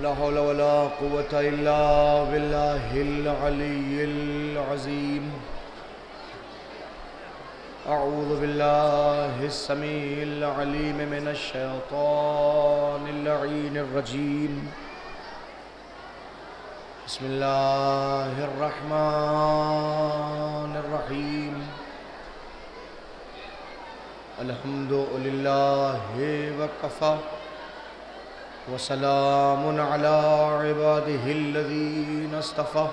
لا حول ولا قوة إلا بالله العلي العظيم. أعوذ بالله السميع العليم من الشيطان اللعين الرجيم. بسم الله الرحمن الرحيم. الحمد لله وكفى وسلام على عباده الذين اصطفى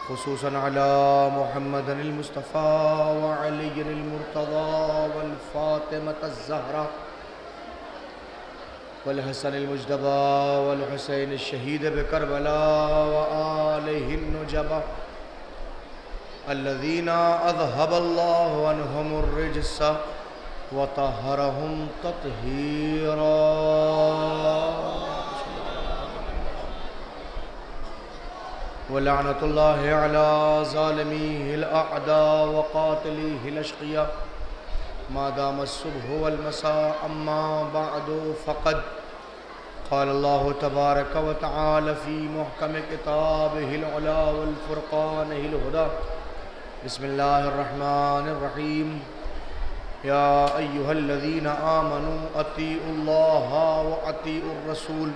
خصوصا على محمد المصطفى وعلي المرتضى والفاطمة الزهراء والحسن المجتبى والحسين الشهيد بكربلاء وآله النجبى الذين أذهب الله عنهم الرجس وطهرهم تطهيرا. ولعنة الله على ظالميه الأعداء وقاتليه الأشقياء ما دام الصبح والمساء. أما بعد فقد قال الله تبارك وتعالى في محكم كتابه العلا والفرقانه الهدى. بسم الله الرحمن الرحيم. يا أيها الذين آمنوا أطيعوا الله وأطيعوا الرسول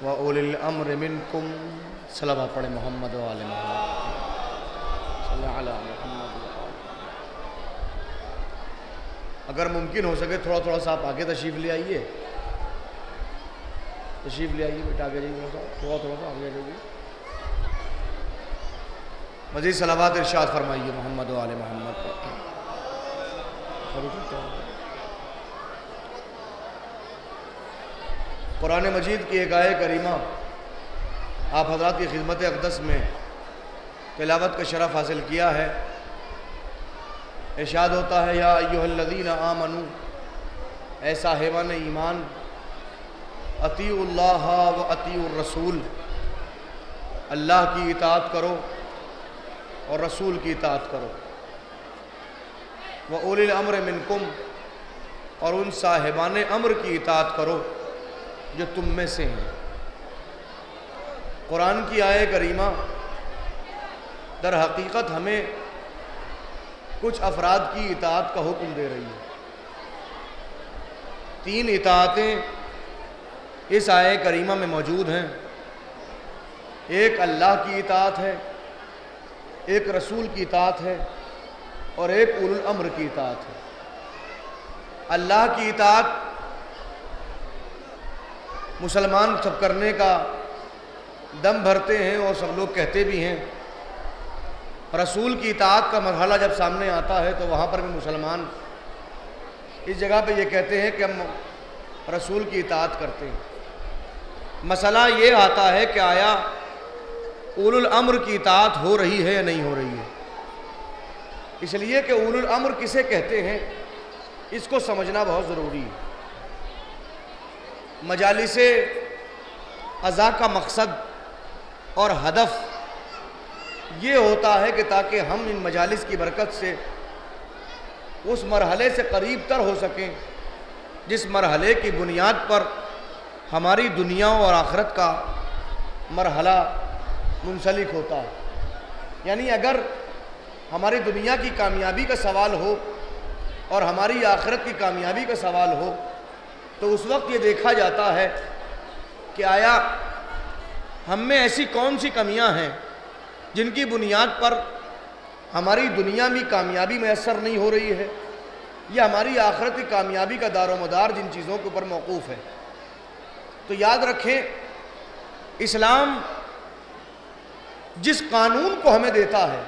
وأولي الأمر منكم. صلوات پڑھیں محمد و آل محمد. صلی علی محمد. اگر ممکن ہو سکے تھوڑا تھوڑا سا آپ آگے تشریف لے آئیے. تشریف لے آئیے بیٹا آگے جائیے تھوڑا تھوڑا سا آگے جائیے. مزید صلوات ارشاد فرمائیے محمد و آل محمد. قرآن مجید کی ایک آیہ کریمہ آپ حضرات کی خدمت اقدس میں تلاوت کا شرف حاصل کیا ہے. ارشاد ہوتا ہے یا ایھا الذین آمنوا، اے صاحبان ایمان، اطیعوا اللہ و اطیعوا الرسول، اللہ کی اطاعت کرو اور رسول کی اطاعت کرو. وَأُولِي الْأَمْرِ مِنْكُمْ، اور ان صاحبان امر کی اطاعت کرو جو تم میں سے ہیں. قرآن کی آیہ کریمہ در حقیقت ہمیں کچھ افراد کی اطاعت کا حکم دے رہی ہے. 3 اطاعتیں اس آیہ کریمہ میں موجود ہیں. ایک اللہ کی اطاعت ہے، ایک رسول کی اطاعت ہے، اور ایک اولو الامر کی اطاعت ہے. اللہ کی اطاعت مسلمان سب کرنے کا دم بھرتے ہیں اور سب لوگ کہتے بھی ہیں. رسول کی اطاعت کا مرحلہ جب سامنے آتا ہے تو وہاں پر بھی مسلمان اس جگہ پہ یہ کہتے ہیں کہ ہم رسول کی اطاعت کرتے ہیں. مسئلہ یہ آتا ہے کہ آیا اولو الامر کی اطاعت ہو رہی ہے یا نہیں ہو رہی ہے. اس لیے کہ اولو الامر کسے کہتے ہیں اس کو سمجھنا بہت ضروری ہے. مجالس عزا کا مقصد اور ہدف یہ ہوتا ہے کہ تاکہ ہم ان مجالس کی برکت سے اس مرحلے سے قریب تر ہو سکیں جس مرحلے کی بنیاد پر ہماری دنیا اور آخرت کا مرحلہ منسلک ہوتا ہے. یعنی اگر ہماری دنیا کی کامیابی کا سوال ہو اور ہماری آخرت کی کامیابی کا سوال ہو تو اس وقت یہ دیکھا جاتا ہے کہ آیا ہم میں ایسی کون سی کمیاں ہیں جن کی بنیاد پر ہماری دنیا میں کامیابی میسر نہیں ہو رہی ہے، یا ہماری آخرت کی کامیابی کا دار و مدار جن چیزوں کے اوپر موقوف ہے. تو یاد رکھیں اسلام جس قانون کو ہمیں دیتا ہے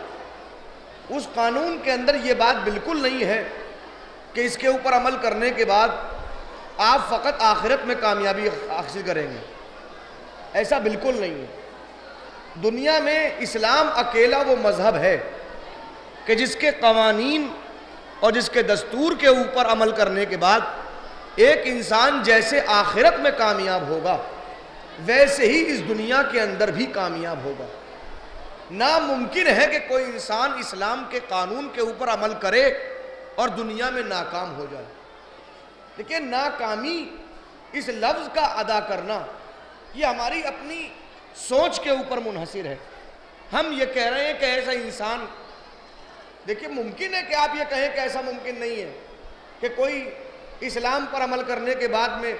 اس قانون کے اندر یہ بات بالکل نہیں ہے کہ اس کے اوپر عمل کرنے کے بعد آپ فقط آخرت میں کامیابی حاصل کریں گے. ایسا بالکل نہیں ہے. دنیا میں اسلام اکیلا وہ مذہب ہے کہ جس کے قوانین اور جس کے دستور کے اوپر عمل کرنے کے بعد ایک انسان جیسے آخرت میں کامیاب ہوگا ویسے ہی اس دنیا کے اندر بھی کامیاب ہوگا. ناممکن ہے کہ کوئی انسان اسلام کے قانون کے اوپر عمل کرے اور دنیا میں ناکام ہو جائے. لیکن ناکامی اس لفظ کا ادا کرنا یہ ہماری اپنی سوچ کے اوپر منحصر ہے. ہم یہ کہہ رہے ہیں کہ ایسا انسان، دیکھیں ممکن ہے کہ آپ یہ کہیں کہ ایسا ممکن نہیں ہے کہ کوئی اسلام پر عمل کرنے کے بعد میں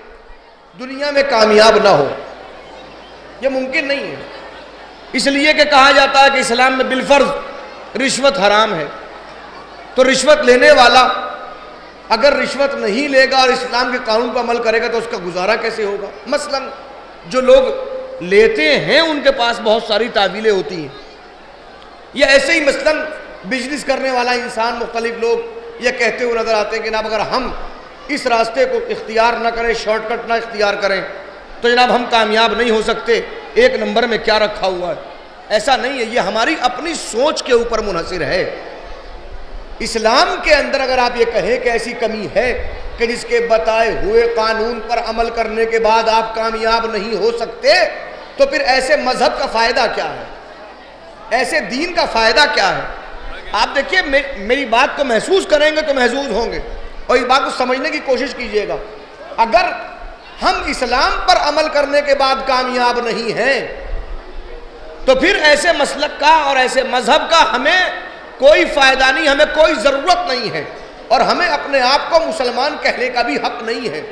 دنیا میں کامیاب نہ ہو. یہ ممکن نہیں ہے، اس لیے کہ کہا جاتا ہے کہ اسلام میں بالفرض رشوت حرام ہے. تو رشوت لینے والا اگر رشوت نہیں لے گا اور اسلام کے قانون پر عمل کرے گا تو اس کا گزارا کیسے ہوگا؟ مثلا جو لوگ لیتے ہیں ان کے پاس بہت ساری تعویلیں ہوتی ہیں. یا ایسے ہی مثلا بزنس کرنے والا انسان، مختلف لوگ یہ کہتے ہوئے نظر آتے ہیں کہ جناب اگر ہم اس راستے کو اختیار نہ کریں، شارٹ کٹ نہ اختیار کریں تو جناب ہم کامیاب نہیں ہو سکتے، ایک نمبر میں کیا رکھا ہوا ہے. ایسا نہیں ہے، یہ ہماری اپنی سوچ کے اوپر منحصر ہے. اسلام کے اندر اگر آپ یہ کہیں کہ ایسی کمی ہے کہ جس کے بتائے ہوئے قانون پر عمل کرنے کے بعد آپ کامیاب نہیں ہو سکتے، تو پھر ایسے مذہب کا فائدہ کیا ہے؟ ایسے دین کا فائدہ کیا ہے؟ آپ دیکھیے میری بات کو محسوس کریں گے تو محظوظ ہوں گے، اور اس بات کو سمجھنے کی کوشش کیجئے گا. اگر ہم اسلام پر عمل کرنے کے بعد کامیاب نہیں ہیں تو پھر ایسے مسلک کا اور ایسے مذہب کا ہمیں کوئی فائدہ نہیں، ہمیں کوئی ضرورت نہیں ہے، اور ہمیں اپنے آپ کو مسلمان کہنے کا بھی حق نہیں ہے.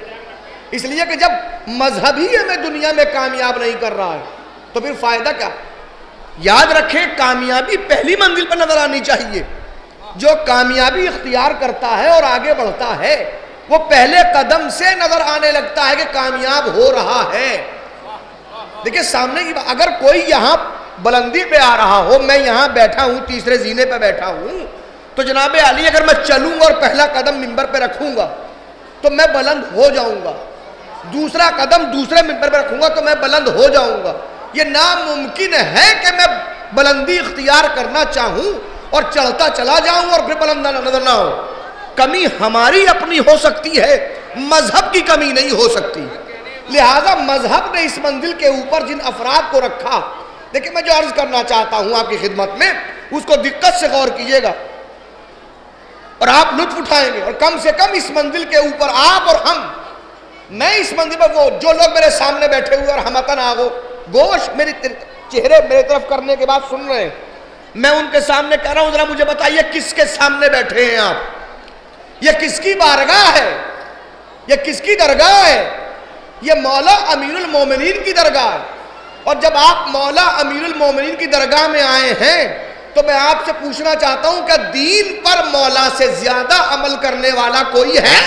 اس لیے کہ جب مذہب ہی ہمیں دنیا میں کامیاب نہیں کر رہا ہے تو پھر فائدہ کیا؟ یاد رکھیں کامیابی پہلی منزل پر نظر آنی چاہیے. جو کامیابی اختیار کرتا ہے اور آگے بڑھتا ہے وہ پہلے قدم سے نظر آنے لگتا ہے کہ کامیاب ہو رہا ہے. دیکھیں سامنے کی بات، اگر کوئی یہاں بلندی پہ آ رہا ہو، میں یہاں بیٹھا ہوں، تیسرے زینے پہ بیٹھا ہوں، تو جناب علی اگر میں چلوں گا اور پہلا قدم منبر پہ رکھوں گا تو میں بلند ہو جاؤں گا، دوسرا قدم دوسرے منبر پہ رکھوں گا تو میں بلند ہو جاؤں گا. یہ ناممکن ہے کہ میں بلندی اختیار کرنا چاہوں اور چڑھتا چلا جاؤں اور پھر بلند نظر نہ ہو. کمی ہماری اپنی ہو سکتی ہے، مذہب کی کمی نہیں ہو سکتی. لہذا مذہب نے اس منزل کے اوپر جن افراد کو رکھا، دیکھیں میں جو عرض کرنا چاہتا ہوں آپ کی خدمت میں اس کو دقت سے غور کیجئے گا اور آپ لطف اٹھائیں گے. اور کم سے کم اس منزل کے اوپر آپ اور ہم، میں اس منزل پر، وہ جو لوگ میرے سامنے بیٹھے ہوئے اور ہمتن آگو گوش میری چہرے میرے طرف کرنے کے بعد سن رہے ہیں، میں ان کے سامنے کہہ رہا ہوں ذرا مجھے بتائیے کس کے سامنے بیٹھے ہیں آپ؟ یہ کس کی بارگاہ ہے؟ یہ کس کی درگاہ ہے؟ یہ مولا امیر المومنین کی درگاہ ہے. اور جب آپ مولا امیر المومنین کی درگاہ میں آئے ہیں تو میں آپ سے پوچھنا چاہتا ہوں کہ دین پر مولا سے زیادہ عمل کرنے والا کوئی ہے؟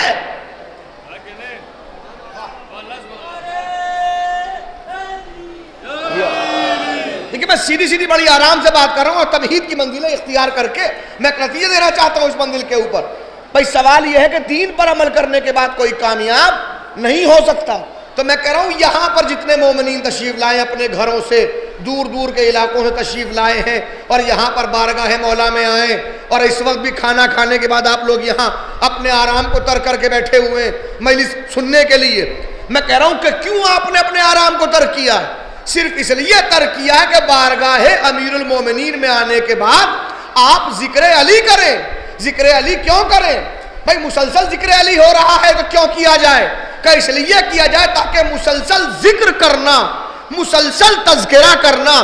دیکھیں میں سیدھی بڑی آرام سے بات کر رہا ہوں اور تمہید کی منزلیں اختیار کر کے میں نتیجہ دینا چاہتا ہوں اس منزل کے اوپر. بھائی سوال یہ ہے کہ دین پر عمل کرنے کے بعد کوئی کامیاب نہیں ہو سکتا. تو میں کہہ رہا ہوں یہاں پر جتنے مومنین تشریف لائے اپنے گھروں سے دور دور کے علاقوں سے تشریف لائے ہیں اور یہاں پر بارگاہ مولا میں آئے، اور اس وقت بھی کھانا کھانے کے بعد آپ لوگ یہاں اپنے آرام کو ترک کر کے بیٹھے ہوئے ہیں مجلس سننے کے لیے، میں کہہ رہا ہوں کہ کیوں آپ نے اپنے آرام کو ترک کیا؟ صرف اس لیے ترک کیا کہ بارگاہ امیر المومنین میں آنے کے بعد آپ ذکر علی کریں. ذکر علی کیوں کریں؟ بھائی مسلسل ذکر علی ہو رہا ہے تو کیوں کیا جائے؟ کہ اس لیے کیا جائے تاکہ مسلسل ذکر کرنا، مسلسل تذکرہ کرنا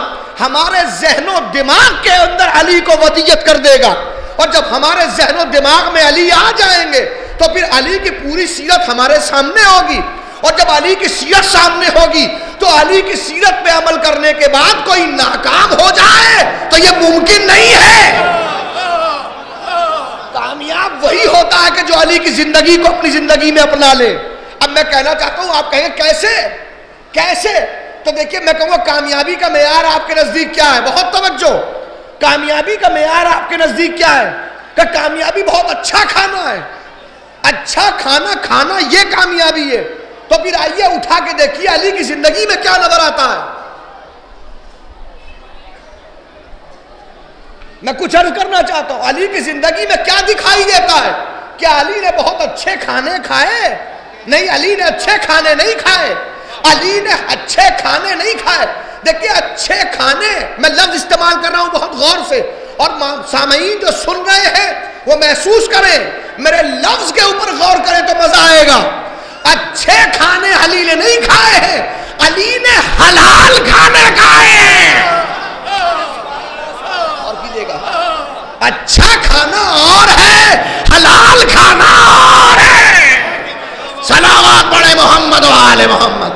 ہمارے ذہن و دماغ کے اندر علی کو ودیت کر دے گا. اور جب ہمارے ذہن و دماغ میں علی آ جائیں گے تو پھر علی کی پوری سیرت ہمارے سامنے ہوگی، اور جب علی کی سیرت سامنے ہوگی تو علی کی سیرت پہ عمل کرنے کے بعد کوئی ناکام ہو جائے تو یہ ممکن نہیں ہے. کامیاب وہی ہوتا ہے کہ جو علی کی زندگی کو اپنی زندگی میں اپنا لے. اب میں کہنا چاہتا ہوں، آپ کہیں کیسے؟ تو دیکھیے میں کہوں گا کامیابی کا معیار آپ کے نزدیک کیا ہے؟ بہت توجہ، کامیابی کا معیار آپ کے نزدیک کیا ہے؟ کہ کامیابی بہت اچھا کھانا ہے، اچھا کھانا کھانا یہ کامیابی ہے. تو پھر آئیے اٹھا کے دیکھیے علی کی زندگی میں کیا نظر آتا ہے. میں کچھ عرض کرنا چاہتا ہوں، علی کی زندگی میں کیا دکھائی دیتا ہے؟ کیا علی نے بہت اچھے کھانے کھائے؟ نہیں، علی نے اچھے کھانے نہیں کھائے. علی نے اچھے کھانے نہیں کھائے. دیکھیے اچھے کھانے، میں لفظ استعمال کر رہا ہوں بہت غور سے، اور سامعین جو سن رہے ہیں وہ محسوس کریں، میرے لفظ کے اوپر غور کریں تو مزہ آئے گا. اچھے کھانے علی نے نہیں کھائے ہیں، علی نے حلال کھانے کا ہے. اور کیجئے گا. اچھا کھانا اور ہے، حلال کھانا اور ہے. صلوات پڑھے محمد و آل محمد.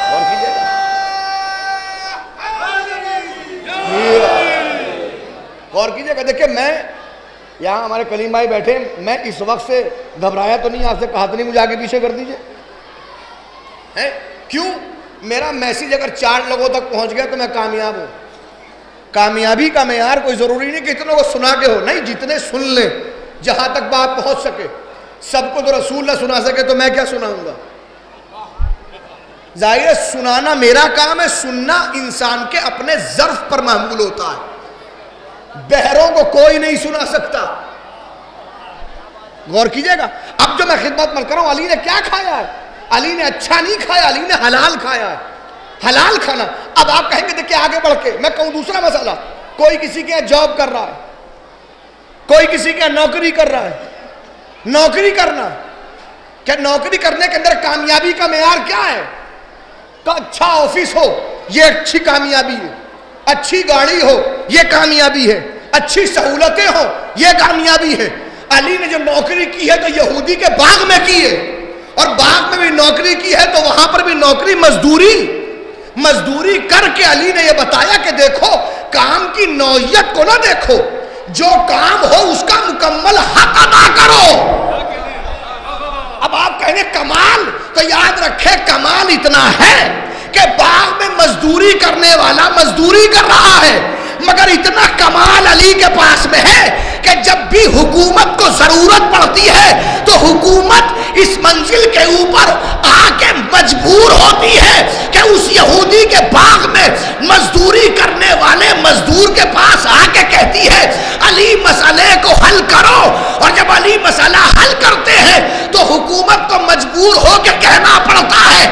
اور کیجئے گا. غور کیجئے گا. دیکھیں میں یہاں ہمارے کلیم بھائی بیٹھے، میں اس وقت سے گھبرایا تو نہیں، آپ سے کہا تو نہیں مجھے آگے پیچھے کر دیجئے. کیوں؟ میرا میسیج اگر 4 لوگوں تک پہنچ گیا تو میں کامیاب ہوں. کامیابی کا معیار کوئی ضروری نہیں کہ اتنوں کو سنا کے ہو، نہیں، جتنے سن لیں، جہاں تک بات پہنچ سکے. سب کو تو رسول نہ سنا سکے تو میں کیا سناؤں گا؟ ظاہر ہے سنانا میرا کام ہے، سننا انسان کے اپنے ظرف پر معمول ہوتا ہے. بہروں کو کوئی نہیں سنا سکتا. غور کیجئے گا. اب جو میں خدمت میں کر رہا ہوں، علی نے کیا کھایا ہے؟ علی نے اچھا نہیں کھایا، علی نے حلال کھایا ہے. حلال کھانا. اب آپ کہیں گے دیکھیں آگے بڑھ کے میں کہوں دوسرا مسئلہ. کوئی کسی کے یہاں جاب کر رہا ہے، کوئی کسی کے یہاں نوکری کر رہا ہے. نوکری کرنا، کیا نوکری کرنے کے اندر کامیابی کا معیار کیا ہے؟ کہ اچھا آفس ہو، یہ اچھی کامیابی ہے. اچھی گاڑی ہو، یہ کامیابی ہے. اچھی سہولتیں ہو، یہ کامیابی ہے. علی نے جو نوکری کی ہے تو یہودی کے باغ میں کی ہے، اور باغ میں بھی نوکری کی ہے تو وہاں پر بھی نوکری مزدوری کر کے علی نے یہ بتایا کہ دیکھو کام کی نوعیت کو نہ دیکھو، جو کام ہو اس کا مکمل حق ادا کرو. اب آپ کہیں گے کمال، تو یاد رکھے کمال اتنا ہے کہ باغ میں مزدوری کرنے والا مزدوری کر رہا ہے، مگر اتنا کمال علی کے پاس میں ہے کہ جب بھی حکومت کو ضرورت پڑتی ہے تو حکومت اس منزل کے اوپر آ کے مجبور ہوتی ہے کہ اس یہودی کے باغ میں مزدوری کرنے والے مزدور کے پاس آ کے کہتی ہے علی مسئلے کو حل کرو. اور جب علی مسئلہ حل کرتے ہیں تو حکومت کو مجبور ہو کے کہنا پڑتا ہے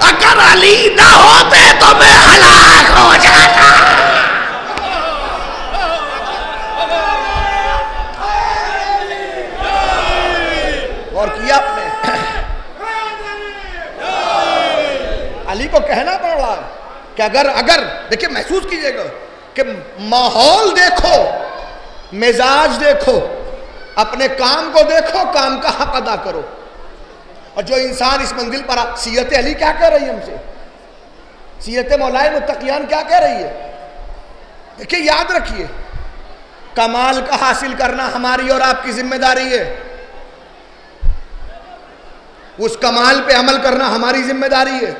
اگر علی نہ ہوتے تو میں ہلاک ہو جاتا. اور کیا آپ نے علی کو کہنا پڑ رہا ہے کہ اگر دیکھیں محسوس کیجئے گا کہ ماحول دیکھو، مزاج دیکھو، اپنے کام کو دیکھو، کام کا حق ادا کرو. اور جو انسان اس منزل پر سیرت علی کیا کہہ رہی ہے ہم سے، سیرت مولائے متقیان کیا کہہ رہی ہے؟ دیکھیں یاد رکھیے کمال کا حاصل کرنا ہماری اور آپ کی ذمہ داری ہے. اس کمال پہ عمل کرنا ہماری ذمہ داری ہے.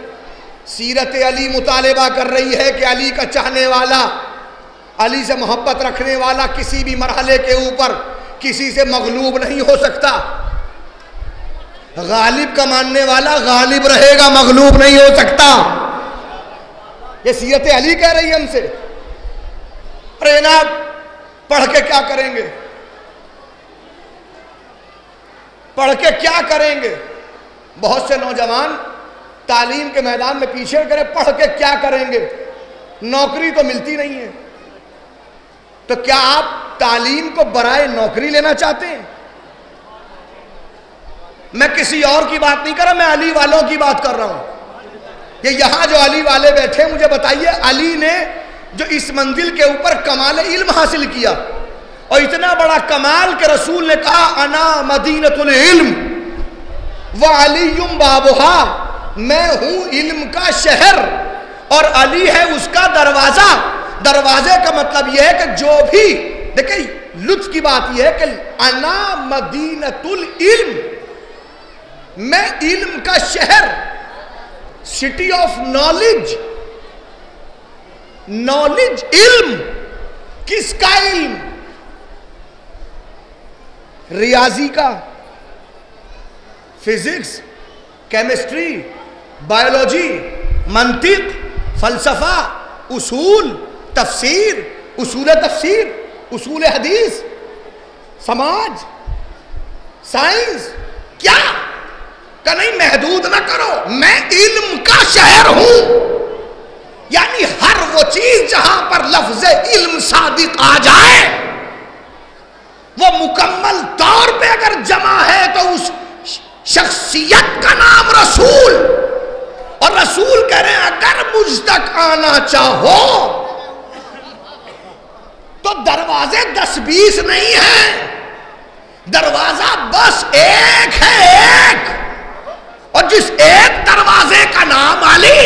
سیرت علی مطالبہ کر رہی ہے کہ علی کا چاہنے والا، علی سے محبت رکھنے والا کسی بھی مرحلے کے اوپر کسی سے مغلوب نہیں ہو سکتا. غالب کا ماننے والا غالب رہے گا، مغلوب نہیں ہو سکتا. یہ سیرت علی کہہ رہی ہے ہم سے. ارے جناب پڑھ کے کیا کریں گے؟ پڑھ کے کیا کریں گے؟ بہت سے نوجوان تعلیم کے میدان میں پیچھے کرے، پڑھ کے کیا کریں گے؟ نوکری تو ملتی نہیں ہے. تو کیا آپ تعلیم کو برائے نوکری لینا چاہتے ہیں؟ میں کسی اور کی بات نہیں کر رہا، میں علی والوں کی بات کر رہا ہوں. کہ یہاں جو علی والے بیٹھے مجھے بتائیے علی نے جو اس منزل کے اوپر کمال علم حاصل کیا، اور اتنا بڑا کمال کہ رسول نے کہا انا مدینۃ العلم وعلی بابھا، میں ہوں علم کا شہر اور علی ہے اس کا دروازہ. دروازے کا مطلب یہ ہے کہ جو بھی دیکھیں لطف کی بات یہ ہے کہ انا مدینۃ العلم، میں علم کا شہر، سٹی آف نالج. نالج علم، کس کا علم؟ ریاضی کا، فزکس، کیمسٹری، بایولوجی، منطق، فلسفہ، اصول تفسیر، اصول تفسیر، اصول حدیث، سماج، سائنس. کیا کہ نہیں محدود نہ کرو، میں علم کا شہر ہوں. یعنی ہر وہ چیز جہاں پر لفظ علم صادق آ جائے وہ مکمل طور پہ اگر جمع ہے تو اس شخص شخصیت کا نام رسول، اور رسول کہہ رہے ہیں اگر مجھ تک آنا چاہو تو دروازے 10-20 نہیں ہیں، دروازہ بس ایک ہے، ایک، اور جس ایک دروازے کا نام علی۔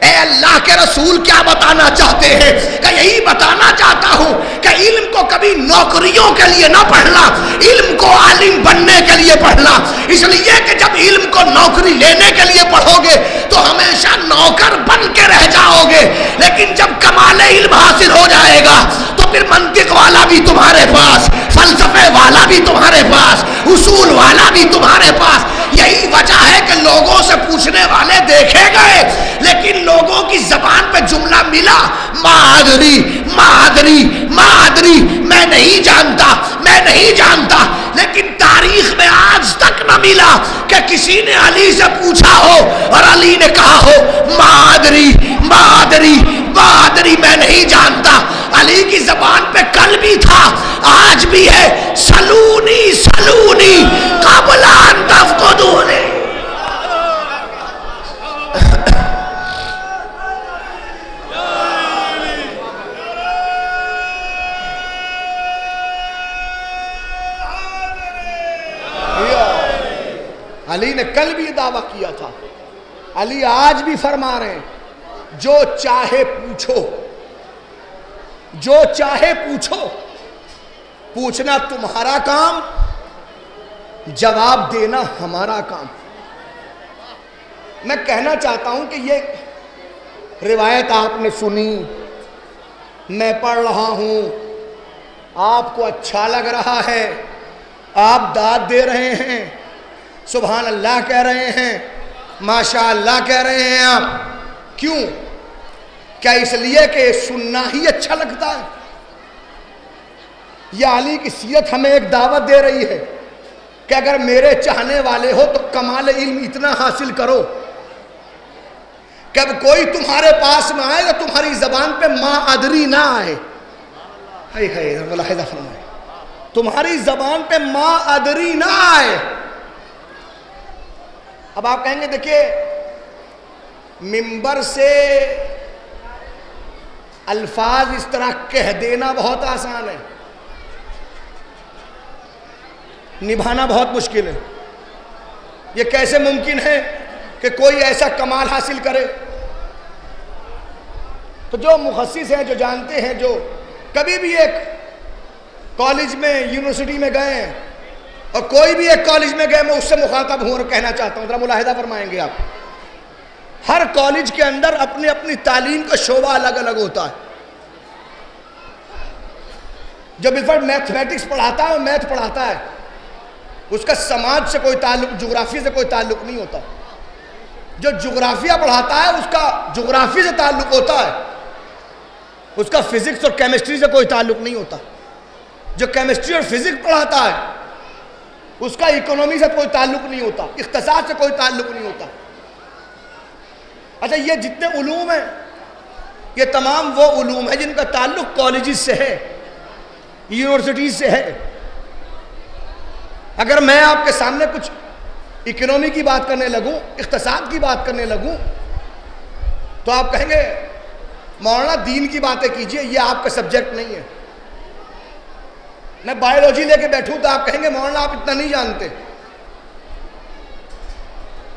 اے اللہ کے رسول کیا بتانا چاہتے ہیں؟ کہ یہی بتانا چاہتا ہوں کہ علم کو کبھی نوکریوں کے لیے نہ پڑھنا، علم کو عالم بننے کے لیے پڑھنا، اس لیے کہ جب علم کو نوکری لینے کے لیے پڑھو گے تو ہمیشہ نوکر بن کے رہ جاؤ گے، لیکن جب کمال علم حاصل ہو جائے گا تو پھر منطق والا بھی تمہارے پاس، فلسفے والا بھی تمہارے پاس، اصول والا بھی تمہارے پاس۔ یہی وجہ ہے کہ لوگوں سے پوچھنے والے دیکھے گئے، لیکن لوگوں کی زبان پہ جملہ ملا، مادری مادری مادری، میں نہیں جانتا، میں نہیں جانتا، لیکن تاریخ میں آج تک نہ ملا کہ کسی نے علی سے پوچھا ہو اور علی نے کہا ہو مادری مادری مادری، میں نہیں جانتا۔ علی کی زبان پہ کل بھی تھا، آج بھی ہے، سلونی سلونی قبل ان تفقدونی۔ علی نے کل بھی دعویٰ کیا تھا، علی آج بھی فرما رہے ہیں جو چاہے پوچھو، جو چاہے پوچھو، پوچھنا تمہارا کام، جواب دینا ہمارا کام۔ میں کہنا چاہتا ہوں کہ یہ روایت آپ نے سنی، میں پڑھ رہا ہوں، آپ کو اچھا لگ رہا ہے، آپ داد دے رہے ہیں، سبحان اللہ کہہ رہے ہیں، ماشاء اللہ کہہ رہے ہیں آپ، کیوں؟ کیا اس لیے کہ سننا ہی اچھا لگتا ہے؟ یہ علی کی سیرت ہمیں ایک دعوت دے رہی ہے کہ اگر میرے چاہنے والے ہو تو کمال علم اتنا حاصل کرو کہ اب کوئی تمہارے پاس میں آئے تو تمہاری زبان پہ ما ادری نہ آئے، ملاحظہ فرمائے، تمہاری زبان پہ ما ادری نہ آئے۔ اب آپ کہیں گے دیکھیے ممبر سے الفاظ اس طرح کہہ دینا بہت آسان ہے، نبھانا بہت مشکل ہے۔ یہ کیسے ممکن ہے کہ کوئی ایسا کمال حاصل کرے؟ تو جو مخصص ہیں، جو جانتے ہیں، جو کبھی بھی ایک کالج میں، یونیورسٹی میں گئے ہیں، اور کوئی بھی ایک کالج میں گئے، میں اس سے مخاطب ہوں اور کہنا چاہتا ہوں، ذرا ملاحظہ فرمائیں گے آپ۔ ہر کالج کے اندر اپنی اپنی تعلیم کا شعبہ الگ الگ ہوتا ہے۔ جو بالفرض میتھمیٹکس پڑھاتا ہے وہ میتھ پڑھاتا ہے، اس کا سماج سے کوئی تعلق، جغرافی سے کوئی تعلق نہیں ہوتا۔ جو جغرافیہ پڑھاتا ہے اس کا جغرافی سے تعلق ہوتا ہے، اس کا فزکس اور کیمسٹری سے کوئی تعلق نہیں ہوتا۔ جو کیمسٹری اور فزکس پڑھاتا ہے اس کا اکنومی سے کوئی تعلق نہیں ہوتا، اقتصاد سے کوئی تعلق نہیں ہوتا۔ اچھا، یہ جتنے علوم ہیں یہ تمام وہ علوم ہیں جن کا تعلق کالجز سے ہے، یونیورسٹیز سے ہے۔ اگر میں آپ کے سامنے کچھ اکنومی کی بات کرنے لگوں، اقتصاد کی بات کرنے لگوں، تو آپ کہیں گے مولانا دین کی باتیں کیجئے، یہ آپ کا سبجیکٹ نہیں ہے۔ میں بایولوجی لے کے بیٹھوں تو آپ کہیں گے مولانا آپ اتنا نہیں جانتے۔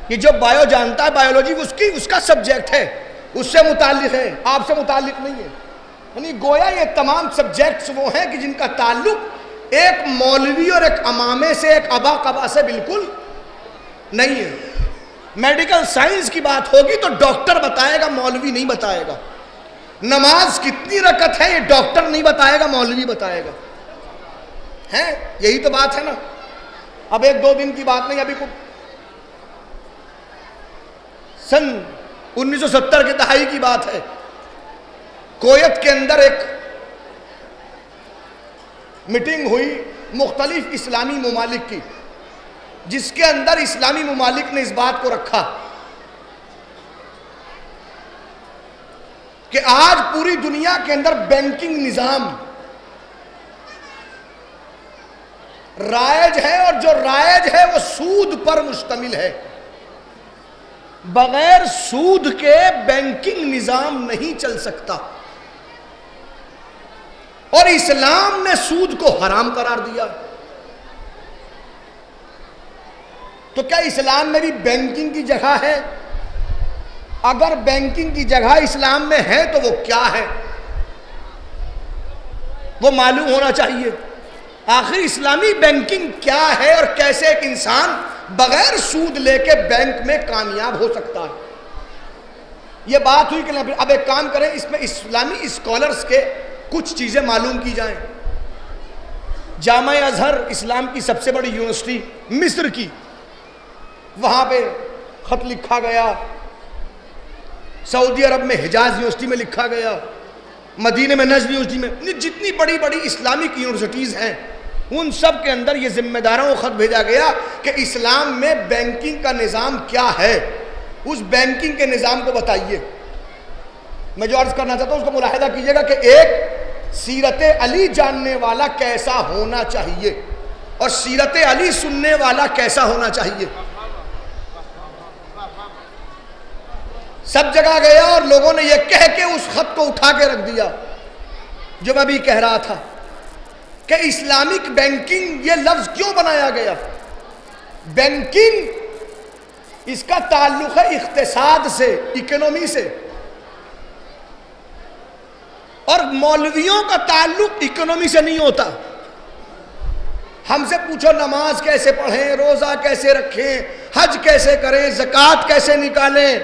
یہ جو بایو جانتا ہے بایولوجی اس کا سبجیکٹ ہے، اس سے متعلق ہے، آپ سے متعلق نہیں ہے۔ یعنی گویا یہ تمام سبجیکٹس وہ ہیں کہ جن کا تعلق ایک مولوی اور ایک امامے سے، ایک ابا قبا سے بالکل نہیں ہے۔ میڈیکل سائنس کی بات ہوگی تو ڈاکٹر بتائے گا، مولوی نہیں بتائے گا۔ نماز کتنی رکعت ہے یہ ڈاکٹر نہیں بتائے گا، مولوی بتائے گا۔ ہے یہی تو بات ہے نا۔ اب ایک دو دن کی بات نہیں، ابھی کو سن 1970 کی دہائی کی بات ہے، کویت کے اندر ایک میٹنگ ہوئی مختلف اسلامی ممالک کی، جس کے اندر اسلامی ممالک نے اس بات کو رکھا کہ آج پوری دنیا کے اندر بینکنگ نظام رائج ہے، اور جو رائج ہے وہ سود پر مشتمل ہے۔ بغیر سود کے بینکنگ نظام نہیں چل سکتا، اور اسلام نے سود کو حرام قرار دیا۔ تو کیا اسلام میں بھی بینکنگ کی جگہ ہے؟ اگر بینکنگ کی جگہ اسلام میں ہے تو وہ کیا ہے؟ وہ معلوم ہونا چاہیے۔ آخر اسلامی بینکنگ کیا ہے اور کیسے ایک انسان بغیر سود لے کے بینک میں کامیاب ہو سکتا ہے؟ یہ بات ہوئی کہ اب ایک کام کریں، اس میں اسلامی اسکالرز کے کچھ چیزیں معلوم کی جائیں۔ جامعہ ازہر اسلام کی سب سے بڑی یونیورسٹی مصر کی، وہاں پہ خط لکھا گیا، سعودی عرب میں حجاز یونیورسٹی میں لکھا گیا، مدینہ میں نجد یونیورسٹی میں، جتنی بڑی بڑی اسلامک یونیورسٹیز ہیں ان سب کے اندر یہ ذمہ داروں کو خط بھیجا گیا کہ اسلام میں بینکنگ کا نظام کیا ہے، اس بینکنگ کے نظام کو بتائیے۔ میں جو عرض کرنا چاہتا ہوں اس کو ملاحظہ کیجئے گا کہ ایک سیرت علی جاننے والا کیسا ہونا چاہیے اور سیرت علی سننے والا کیسا ہونا چاہیے۔ سب جگہ گیا اور لوگوں نے یہ کہہ کے اس خط کو اٹھا کے رکھ دیا جو میں بھی کہہ رہا تھا کہ اسلامک بینکنگ یہ لفظ کیوں بنایا گیا؟ بینکنگ اس کا تعلق ہے اقتصاد سے، اکنومی سے، اور مولویوں کا تعلق اکنومی سے نہیں ہوتا۔ ہم سے پوچھو نماز کیسے پڑھیں، روزہ کیسے رکھیں، حج کیسے کریں، زکوٰۃ کیسے نکالیں،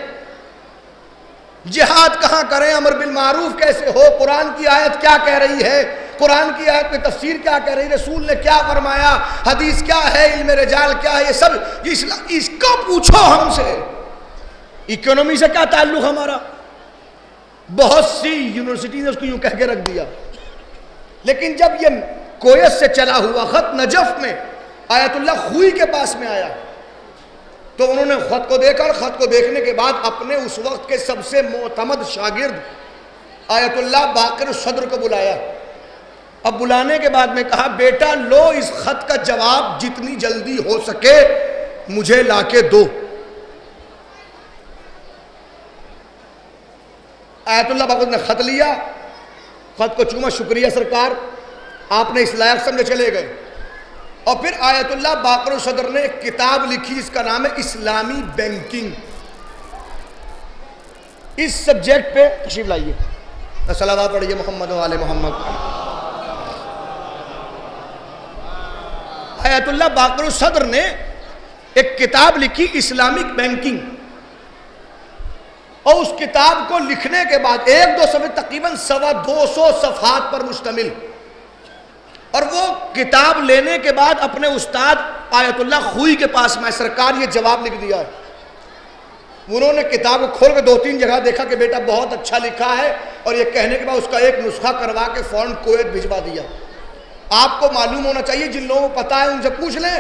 جہاد کہاں کریں، امر بالمعروف کیسے ہو، قرآن کی آیت کیا کہہ رہی ہے، قرآن کی آیت میں تفسیر کیا کہہ رہی ہے، رسول نے کیا فرمایا، حدیث کیا ہے، علم رجال کیا ہے، یہ سب اس کو پوچھو ہم سے۔ اکنومی سے کیا تعلق ہمارا؟ بہت سی یونیورسٹی نے اس کو یوں کہہ کے رکھ دیا۔ لیکن جب یہ کویت سے چلا ہوا خط نجف میں آیت اللہ خوئی کے پاس میں آیا تو انہوں نے خط کو دیکھا، اور خط کو دیکھنے کے بعد اپنے اس وقت کے سب سے معتمد شاگرد آیت اللہ باقر الصدر کو بلایا۔ اب بلانے کے بعد میں کہا بیٹا لو اس خط کا جواب جتنی جلدی ہو سکے مجھے لا کے دو۔ آیت اللہ باقر نے خط لیا، خط کو چوما، شکریہ سرکار آپ نے اس لائق سمجھے، چلے گئے۔ اور پھر آیت اللہ باقر الصدر نے ایک کتاب لکھی، اس کا نام ہے اسلامی بینکنگ۔ اس سبجیکٹ پہ تشریف لائیے، صلوات پڑھیے محمد و آل محمد۔ آیت اللہ باقر الصدر نے ایک کتاب لکھی اسلامک بینکنگ، اور اس کتاب کو لکھنے کے بعد ایک دو صفحے تقریباً 250 صفحات پر مشتمل، اور وہ کتاب لینے کے بعد اپنے استاد آیت اللہ خوئی کے پاس میں سرکار یہ جواب لکھ دیا ہے۔ انہوں نے کتاب کو کھول کے 2-3 جگہ دیکھا کہ بیٹا بہت اچھا لکھا ہے، اور یہ کہنے کے بعد اس کا ایک نسخہ کروا کے فوراً کویت بھجوا دیا۔ آپ کو معلوم ہونا چاہیے، جن لوگوں کو پتا ہے ان سے پوچھ لیں،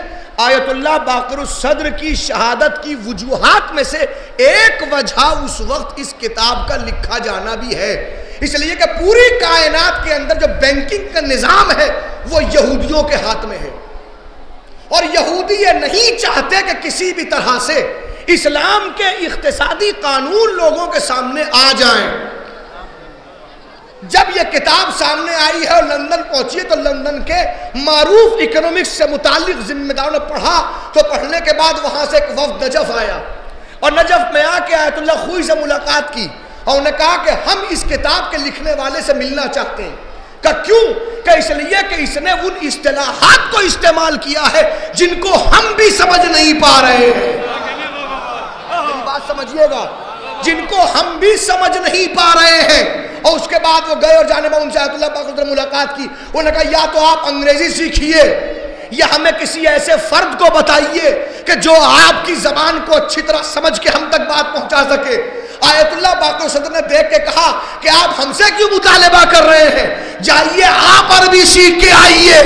آیت اللہ باقر الصدر کی شہادت کی وجوہات میں سے ایک وجہ اس وقت اس کتاب کا لکھا جانا بھی ہے، اس لیے کہ پوری کائنات کے اندر جو بینکنگ کا نظام ہے وہ یہودیوں کے ہاتھ میں ہے، اور یہودی یہ نہیں چاہتے کہ کسی بھی طرح سے اسلام کے اقتصادی قانون لوگوں کے سامنے آ جائیں۔ جب یہ کتاب سامنے آئی ہے اور لندن پہنچی ہے تو لندن کے معروف اکنومکس سے متعلق ذمہ داروں نے پڑھا، تو پڑھنے کے بعد وہاں سے ایک وفد نجف آیا، اور نجف میں آ کے آیت اللہ خوئی سے ملاقات کی، اور انہوں نے کہا کہ ہم اس کتاب کے لکھنے والے سے ملنا چاہتے ہیں۔ کہ کیوں؟ کہ اس لیے کہ اس نے ان اصطلاحات کو استعمال کیا ہے جن کو ہم بھی سمجھ نہیں پا رہے ہیں۔ میری بات سمجھیے گا، جن کو ہم بھی سمجھ نہیں پا رہے ہیں۔ اور اس کے بعد وہ گئے اور جانے میں ان سے آیت اللہ پاک نے ملاقات کی، انہوں نے کہا یا تو آپ انگریزی سیکھیے یا ہمیں کسی ایسے فرد کو بتائیے کہ جو آپ کی زبان کو اچھی طرح سمجھ کے ہم تک بات پہنچا سکے۔ آیت اللہ باقر صدر نے دیکھ کے کہا کہ آپ ہم سے کیوں مطالبہ کر رہے ہیں، جائیے آپ عربی سیکھ کے آئیے،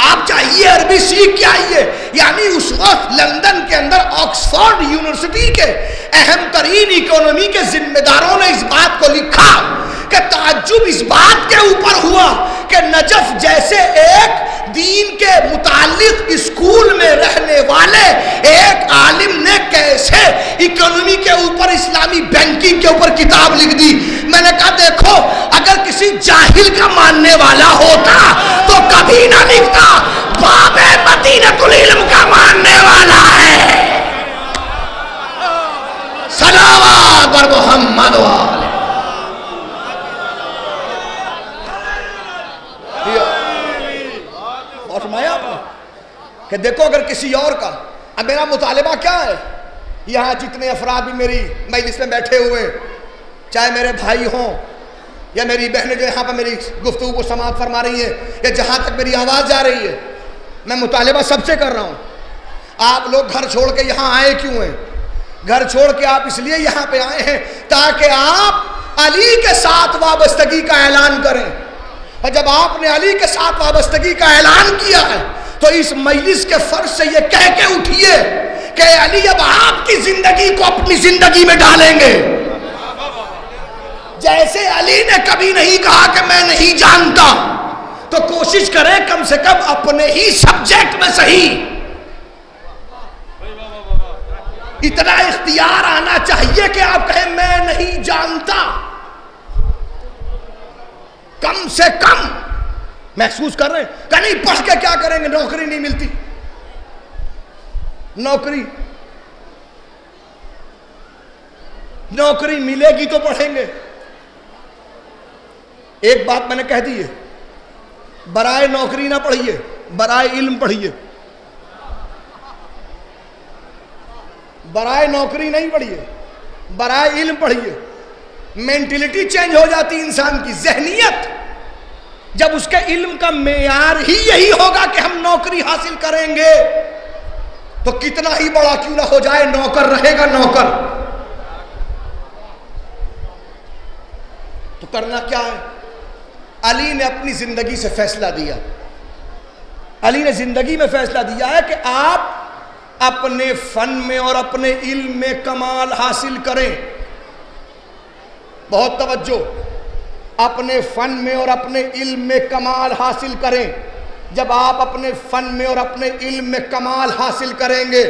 آپ جائیے عربی سیکھ کے آئیے۔ یعنی اس وقت لندن کے اندر آکسفورڈ یونیورسٹی کے اہم ترین اکانومی کے ذمہ داروں نے اس بات کو لکھا کہ تعجب اس بات کے اوپر ہوا کہ نجف جیسے ایک دین کے متعلق اسکول میں رہنے والے ایک عالم نے کیسے اکانومی کے اوپر اسلامی بینکنگ کے اوپر کتاب لکھ دی. میں نے کہا دیکھو اگر کسی جاہل کا ماننے والا ہوتا تو کبھی نہ لکھتا. باب مدینۃ العلم کا ماننے والا ہے. صلوات بر محمد والے. اور فرمایا آپ نے کہ دیکھو اگر کسی اور کا. اب میرا مطالبہ کیا ہے؟ یہاں جتنے افراد بھی میری مجلس میں بیٹھے ہوئے, چاہے میرے بھائی ہوں یا میری بہنیں جو یہاں پر میری گفتگو کو سماعت فرما رہی ہیں یا جہاں تک میری آواز جا رہی ہے, میں مطالبہ سب سے کر رہا ہوں. آپ لوگ گھر چھوڑ کے یہاں آئے کیوں ہیں؟ گھر چھوڑ کے آپ اس لیے یہاں پہ آئے ہیں تاکہ آپ علی کے ساتھ وابستگی کا اعلان کریں. اور جب آپ نے علی کے ساتھ وابستگی کا اعلان کیا ہے تو اس مجلس کے فرض سے یہ کہہ کے اٹھیے کہ علی اب آپ کی زندگی کو اپنی زندگی میں ڈالیں گے. جیسے علی نے کبھی نہیں کہا کہ میں نہیں جانتا, تو کوشش کریں کم سے کم اپنے ہی سبجیکٹ میں صحیح اتنا اختیار آنا چاہیے کہ آپ کہیں میں نہیں جانتا. کم سے کم محسوس کر رہے ہیں کہ نہیں پڑھ کے کیا کریں گے, نوکری نہیں ملتی. نوکری ملے گی تو پڑھیں گے. ایک بات میں نے کہہ دی ہے, برائے نوکری نہ پڑھیے, برائے علم پڑھیے. برائے نوکری نہیں پڑھیے, برائے علم پڑھیے. مینٹلٹی چینج ہو جاتی انسان کی, ذہنیت. جب اس کے علم کا معیار ہی یہی ہوگا کہ ہم نوکری حاصل کریں گے تو کتنا ہی بڑا کیوں نہ ہو جائے نوکر رہے گا نوکر. تو کرنا کیا ہے؟ علی نے اپنی زندگی سے فیصلہ دیا. علی نے زندگی میں فیصلہ دیا ہے کہ آپ اپنے فن میں اور اپنے علم میں کمال حاصل کریں. بہت توجہ, اپنے فن میں اور اپنے علم میں کمال حاصل کریں. جب آپ اپنے فن میں اور اپنے علم میں کمال حاصل کریں گے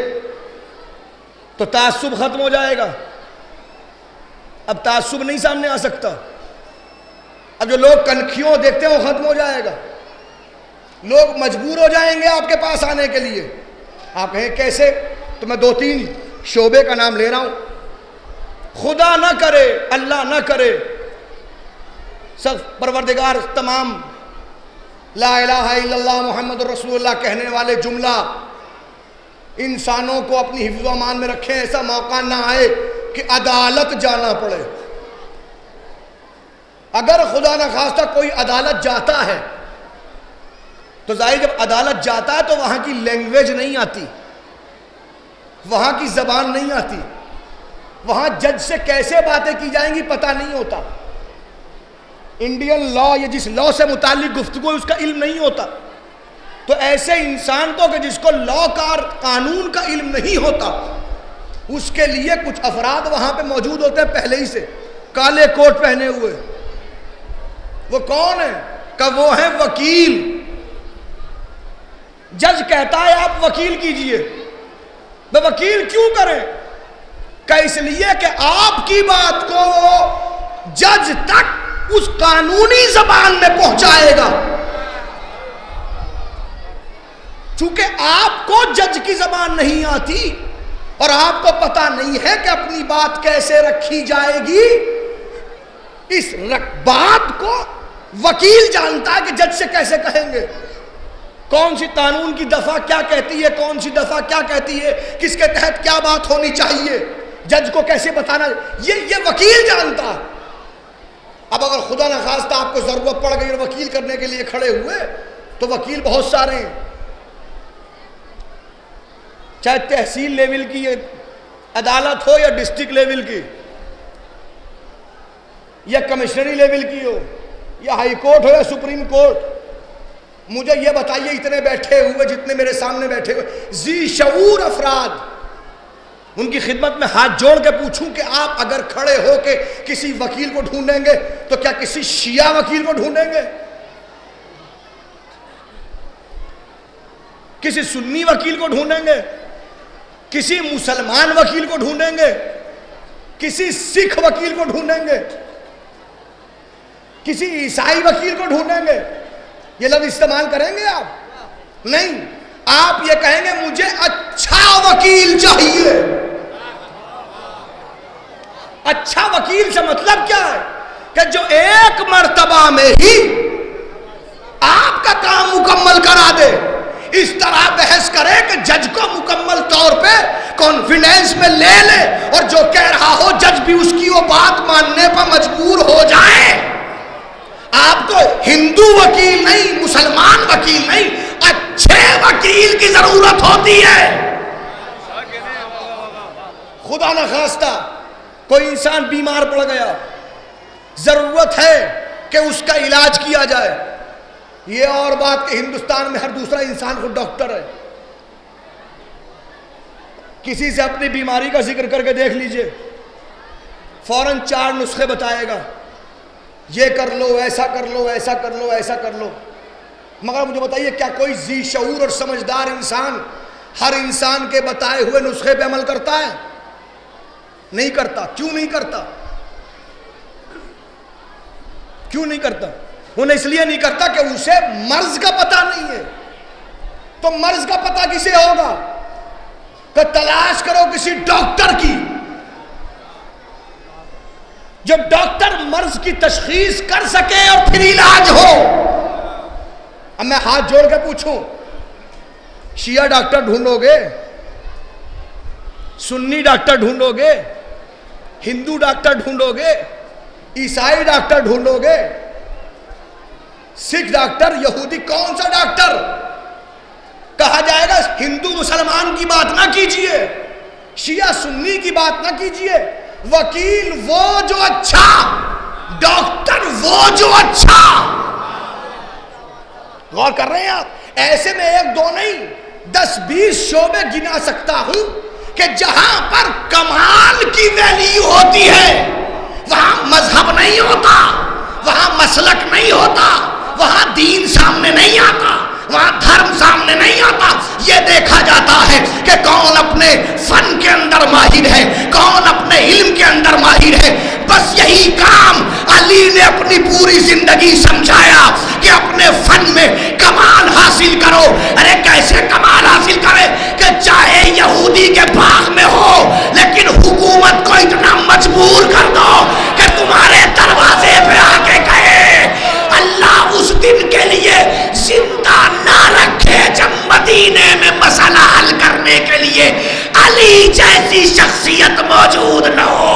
تو تعصب ختم ہو جائے گا. اب تعصب نہیں سامنے آ سکتا. اب جو لوگ کنکھیوں دیکھتے ہیں وہ ختم ہو جائے گا. لوگ مجبور ہو جائیں گے آپ کے پاس آنے کے لیے. آپ کہیں کیسے؟ تو میں 2-3 شعبے کا نام لے رہا ہوں. خدا نہ کرے, اللہ نہ کرے, سب پروردگار تمام لا الہ الا اللہ محمد رسول اللہ کہنے والے جملہ انسانوں کو اپنی حفظ و امان میں رکھیں. ایسا موقع نہ آئے کہ عدالت جانا پڑے. اگر خدا نہ خواستہ کوئی عدالت جاتا ہے تو ظاہر جب عدالت جاتا ہے تو وہاں کی لینگویج نہیں آتی, وہاں کی زبان نہیں آتی, وہاں جج سے کیسے باتیں کی جائیں گی پتہ نہیں ہوتا. انڈین لا یا جس لا سے متعلق گفتگو اس کا علم نہیں ہوتا. تو ایسے انسان کو کہ جس کو لا کا قانون کا علم نہیں ہوتا, اس کے لیے کچھ افراد وہاں پہ موجود ہوتے ہیں پہلے ہی سے, کالے کوٹ پہنے ہوئے. وہ کون ہیں؟ کہ وہ ہیں وکیل. جج کہتا ہے آپ وکیل کیجئے. میں وکیل کیوں کریں؟ کہ اس لیے کہ آپ کی بات کو جج تک اس قانونی زبان میں پہنچائے گا. چونکہ آپ کو جج کی زبان نہیں آتی اور آپ کو پتہ نہیں ہے کہ اپنی بات کیسے رکھی جائے گی, اس بات کو وکیل جانتا ہے کہ جج سے کیسے کہیں گے, کون سی قانون کی دفعہ کیا کہتی ہے, کون سی دفعہ کیا کہتی ہے, کس کے تحت کیا بات ہونی چاہیے, جج کو کیسے بتانا, یہ وکیل جانتا ہے. اب اگر خدا نہ خواستہ آپ کو ضرورت پڑ گئی اور وکیل کرنے کے لیے کھڑے ہوئے تو وکیل بہت سارے ہیں, چاہے تحصیل لیول کی عدالت ہو یا ڈسٹرکٹ لیول کی یا کمشنری لیول کی ہو یا ہائی کورٹ ہو یا سپریم کورٹ. مجھے یہ بتائیے اتنے بیٹھے ہوئے جتنے میرے سامنے بیٹھے ہوئے ذی شعور افراد, ان کی خدمت میں ہاتھ جوڑ کے پوچھوں کہ آپ اگر کھڑے ہو کے کسی وکیل کو ڈھونڈیں گے تو کیا کسی شیعہ وکیل کو ڈھونڈیں گے؟ کسی سنی وکیل کو ڈھونڈیں گے؟ کسی مسلمان وکیل کو ڈھونڈیں گے؟ کسی سکھ وکیل کو ڈھونڈیں گے؟ کسی عیسائی وکیل کو ڈھونڈیں گے؟ یہ لفظ استعمال کریں گے آپ؟ نہیں، آپ یہ کہیں گے مجھے اچھا وکیل چاہیے۔ اچھا وکیل سے مطلب کیا ہے؟ کہ جو ایک مرتبہ میں ہی آپ کا کام مکمل کرا دے، اس طرح بحث کرے کہ جج کو مکمل طور پہ کانفیڈنس میں لے لے، اور جو کہہ رہا ہو جج بھی اس کی وہ بات ماننے پر مجبور ہو جائے۔ آپ کو ہندو وکیل نہیں، مسلمان وکیل نہیں، اچھے وکیل کی ضرورت ہوتی ہے۔ خدا نہ خواستہ کوئی انسان بیمار پڑ گیا، ضرورت ہے کہ اس کا علاج کیا جائے۔ یہ اور بات کہ ہندوستان میں ہر دوسرا انسان خود ڈاکٹر ہے۔ کسی سے اپنی بیماری کا ذکر کر کے دیکھ لیجئے، فوراً 4 نسخے بتائے گا، یہ کر لو، ایسا کر لو، ایسا کر لو، ایسا کر لو۔ مگر مجھے بتائیے کیا کوئی ذی شعور اور سمجھدار انسان ہر انسان کے بتائے ہوئے نسخے پہ عمل کرتا ہے؟ نہیں کرتا۔ کیوں نہیں کرتا؟ کیوں نہیں کرتا؟ انہیں اس لیے نہیں کرتا کہ اسے مرض کا پتہ نہیں ہے۔ تو مرض کا پتہ کسے ہوگا؟ کہ تلاش کرو کسی ڈاکٹر کی، جو ڈاکٹر مرض کی تشخیص کر سکے اور پھر علاج ہو۔ اب میں ہاتھ جوڑ کے پوچھوں، شیعہ ڈاکٹر ڈھونڈو گے؟ سنی ڈاکٹر ڈھونڈو گے؟ ہندو ڈاکٹر ڈھونڈو گے؟ عیسائی ڈاکٹر ڈھونڈو گے؟ سکھ ڈاکٹر، یہودی، کون سا ڈاکٹر؟ کہا جائے گا ہندو مسلمان کی بات نہ کیجئے، شیعہ سنی کی بات نہ کیجئے، وکیل وہ جو اچھا، ڈاکٹر وہ جو اچھا۔ غور کر رہے ہیں آپ؟ ایسے میں 1 2 نہیں، 10 20 شعبے گنا سکتا ہوں کہ جہاں پر کمال کی ویلیو ہوتی ہے وہاں مذہب نہیں ہوتا، وہاں مسلک نہیں ہوتا، وہاں دین سامنے نہیں آتا، وہاں دھرم سامنے نہیں آتا۔ یہ دیکھا جاتا ہے کہ کون اپنے فن کے اندر ماہر ہے، کون اپنے علم کے اندر ماہر ہے۔ بس یہی کام علی نے اپنی پوری زندگی سمجھایا کہ اپنے فن میں کمال حاصل کرو۔ ارے کیسے کمال حاصل کرے؟ کہ چاہے یہودی کے باغ میں ہو لیکن حکومت کو اتنا مجبور کر دو کہ تمہارے دروازے پہ آ کے کہے اللہ اس دن کے لیے زندہ نہ رکھے جب مدینے میں مسئلہ حل کرنے کے لیے علی جیسی شخصیت موجود نہ ہو۔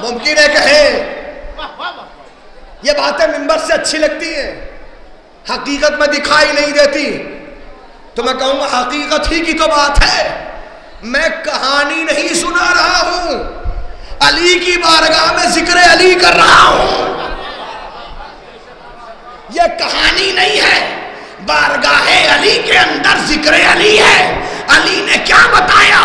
ممکن ہے کہیں یہ باتیں منبر سے اچھی لگتی ہیں، حقیقت میں دکھائی نہیں دیتی، تو میں کہوں گا حقیقت ہی کی تو بات ہے۔ میں کہانی نہیں سنا رہا ہوں، علی کی بارگاہ میں ذکر علی کر رہا ہوں۔ یہ کہانی نہیں ہے، بارگاہ علی کے اندر ذکر علی ہے۔ علی نے کیا بتایا؟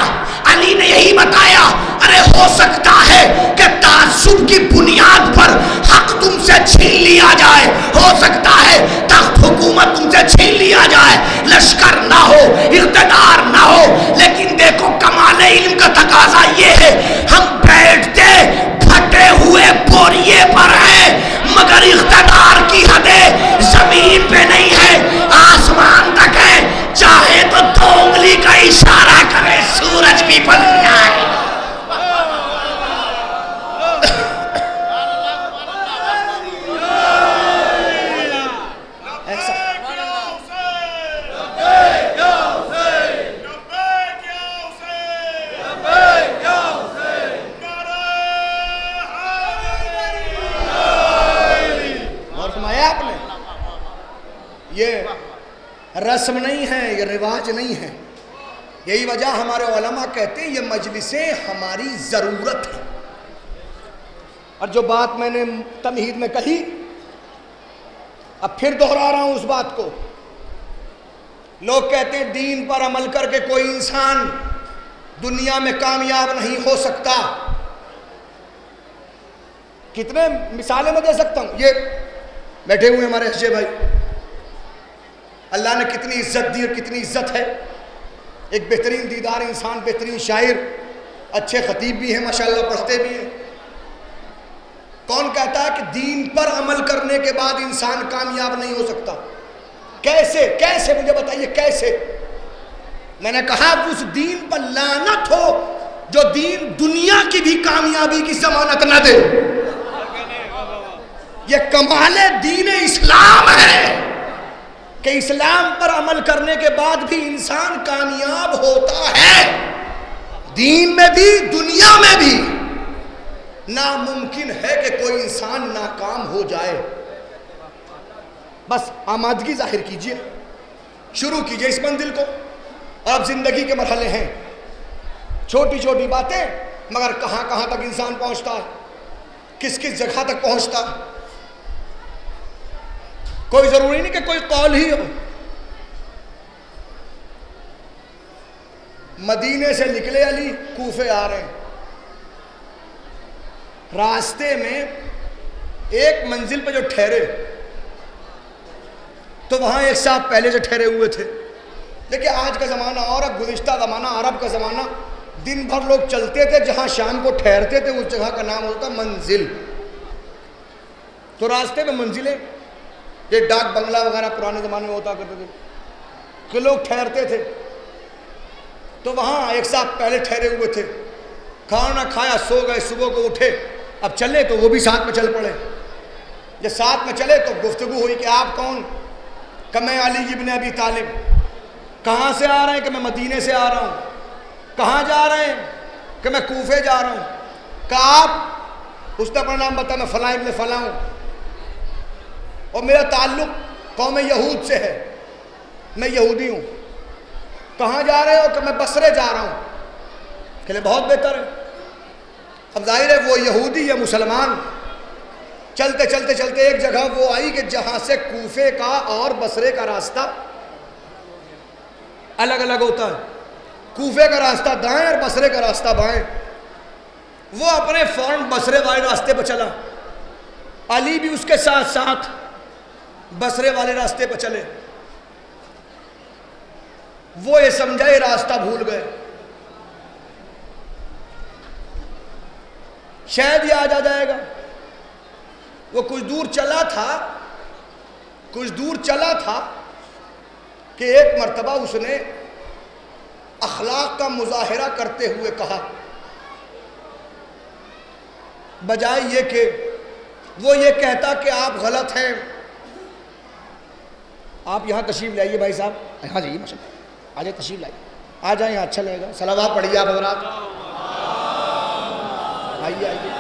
علی نے یہی بتایا، ارے ہو سکتا ہے کہ تعصب کی بنیاد پر حق تم سے چھین لیا جائے، ہو سکتا ہے تخت حکومت تم سے چھین لیا جائے، لشکر نہ ہو، اقتدار نہ ہو، لیکن دیکھو کمال علم کا تقاضا یہ ہے، ہم بیٹھتے پھٹے ہوئے بوریے پر ہیں مگر اقتدار کی حدیں زمین پہ نہیں ہے، آسمان تک ہے، چاہے تو 2 انگلی کا اشارہ کرے سورج بھی بدل جائے۔ یہ رسم نہیں ہے، یہ رواج نہیں ہے۔ یہی وجہ ہمارے علماء کہتے ہیں یہ مجلسیں ہماری ضرورت ہے۔ اور جو بات میں نے تمہید میں کہی اب پھر دہرا رہا ہوں اس بات کو، لوگ کہتے ہیں دین پر عمل کر کے کوئی انسان دنیا میں کامیاب نہیں ہو سکتا. کتنے مثالیں میں دے سکتا ہوں. یہ بیٹھے ہوئے ہمارے حجے بھائی, اللہ نے کتنی عزت دی اور کتنی عزت ہے. ایک بہترین دیدار انسان, بہترین شاعر, اچھے خطیب بھی ہیں ماشاءاللہ, پڑھتے بھی ہیں. کون کہتا ہے کہ دین پر عمل کرنے کے بعد انسان کامیاب نہیں ہو سکتا؟ کیسے کیسے مجھے بتائیے کیسے؟ میں نے کہا اس دین پر لعنت ہو جو دین دنیا کی بھی کامیابی کی ضمانت نہ دے. یہ کمال دین اسلام ہے کہ اسلام پر عمل کرنے کے بعد بھی انسان کامیاب ہوتا ہے. دین میں بھی دنیا میں بھی ناممکن ہے کہ کوئی انسان ناکام ہو جائے. بس آمادگی ظاہر کیجئے, شروع کیجئے اس منزل کو. اور اب زندگی کے مرحلے ہیں, چھوٹی چھوٹی باتیں, مگر کہاں کہاں تک انسان پہنچتا ہے, کس کس جگہ تک پہنچتا ہے. کوئی ضروری نہیں کہ کوئی قول ہی ہو. مدینے سے نکلے علی, کوفے آ رہے ہیں. راستے میں ایک منزل پہ جو ٹھہرے تو وہاں ایک صاحب پہلے سے ٹھہرے ہوئے تھے. دیکھیں آج کا زمانہ اور گزشتہ زمانہ عرب کا زمانہ, دن بھر لوگ چلتے تھے, جہاں شام کو ٹھہرتے تھے اس جگہ کا نام ہوتا منزل. تو راستے میں منزلیں, یہ ڈاک بنگلہ وغیرہ پرانے زمانے میں ہوتا کرتے تھے کہ لوگ ٹھہرتے تھے. تو وہاں ایک صاحب پہلے ٹھہرے ہوئے تھے, کھانا کھایا, سو گئے, صبح کو اٹھے, اب چلے تو وہ بھی ساتھ میں چل پڑے. جب ساتھ میں چلے تو گفتگو ہوئی کہ آپ کون؟ کہ میں علی ابن ابی طالب. کہاں سے آ رہے ہیں؟ کہ میں مدینے سے آ رہا ہوں. کہاں جا رہے ہیں؟ کہ میں کوفے جا رہا ہوں. کہ آپ؟ اس نے اپنا نام بتایا, میں فلاں ابن فلاں ہوں اور میرا تعلق قوم یہود سے ہے, میں یہودی ہوں. کہاں جا رہے ہو؟ کہ میں بصرے جا رہا ہوں. کہ لئے بہت بہتر ہے. اب ظاہر ہے وہ یہودی یا مسلمان, چلتے چلتے چلتے ایک جگہ وہ آئی کہ جہاں سے کوفے کا اور بصرے کا راستہ الگ الگ ہوتا ہے. کوفے کا راستہ دائیں اور بصرے کا راستہ بائیں. وہ اپنے فوراً بصرے والے راستے پہ چلا, علی بھی اس کے ساتھ ساتھ بصرے والے راستے پہ چلے. وہ یہ سمجھا یہ راستہ بھول گئے, شاید یہ آ جائے گا. وہ کچھ دور چلا تھا کہ ایک مرتبہ اس نے اخلاق کا مظاہرہ کرتے ہوئے کہا, بجائے یہ کہ وہ یہ کہتا کہ آپ غلط ہیں. آپ یہاں تشریف لائیے بھائی صاحب, یہاں جائیے ماشاء اللہ, آ جائے تشریف لائیے, آ جائیں یہاں, اچھا لگے گا. صلوات پڑھیے آپ حضرات, آئیے آئیے.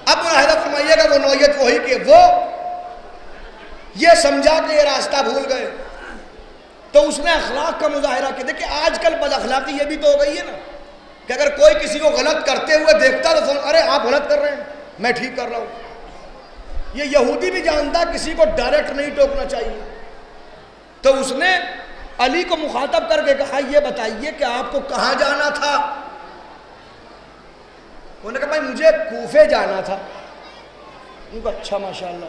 اب وہی کہ وہ یہ سمجھا کہ یہ راستہ بھول گئے تو اس نے اخلاق کا مظاہرہ کیا. دیکھیں آج کل بد اخلاقی یہ بھی تو ہو گئی ہے نا کہ اگر کوئی کسی کو غلط کرتے ہوئے دیکھتا تو فون, ارے آپ غلط کر رہے ہیں, میں ٹھیک کر رہا ہوں. یہ یہودی بھی جانتا کسی کو ڈائریکٹ نہیں ٹوکنا چاہیے. تو اس نے علی کو مخاطب کر کے کہا, یہ بتائیے کہ آپ کو کہاں جانا تھا؟ انہوں نے کہا بھائی مجھے کوفے جانا تھا. ان کو اچھا ماشاءاللہ,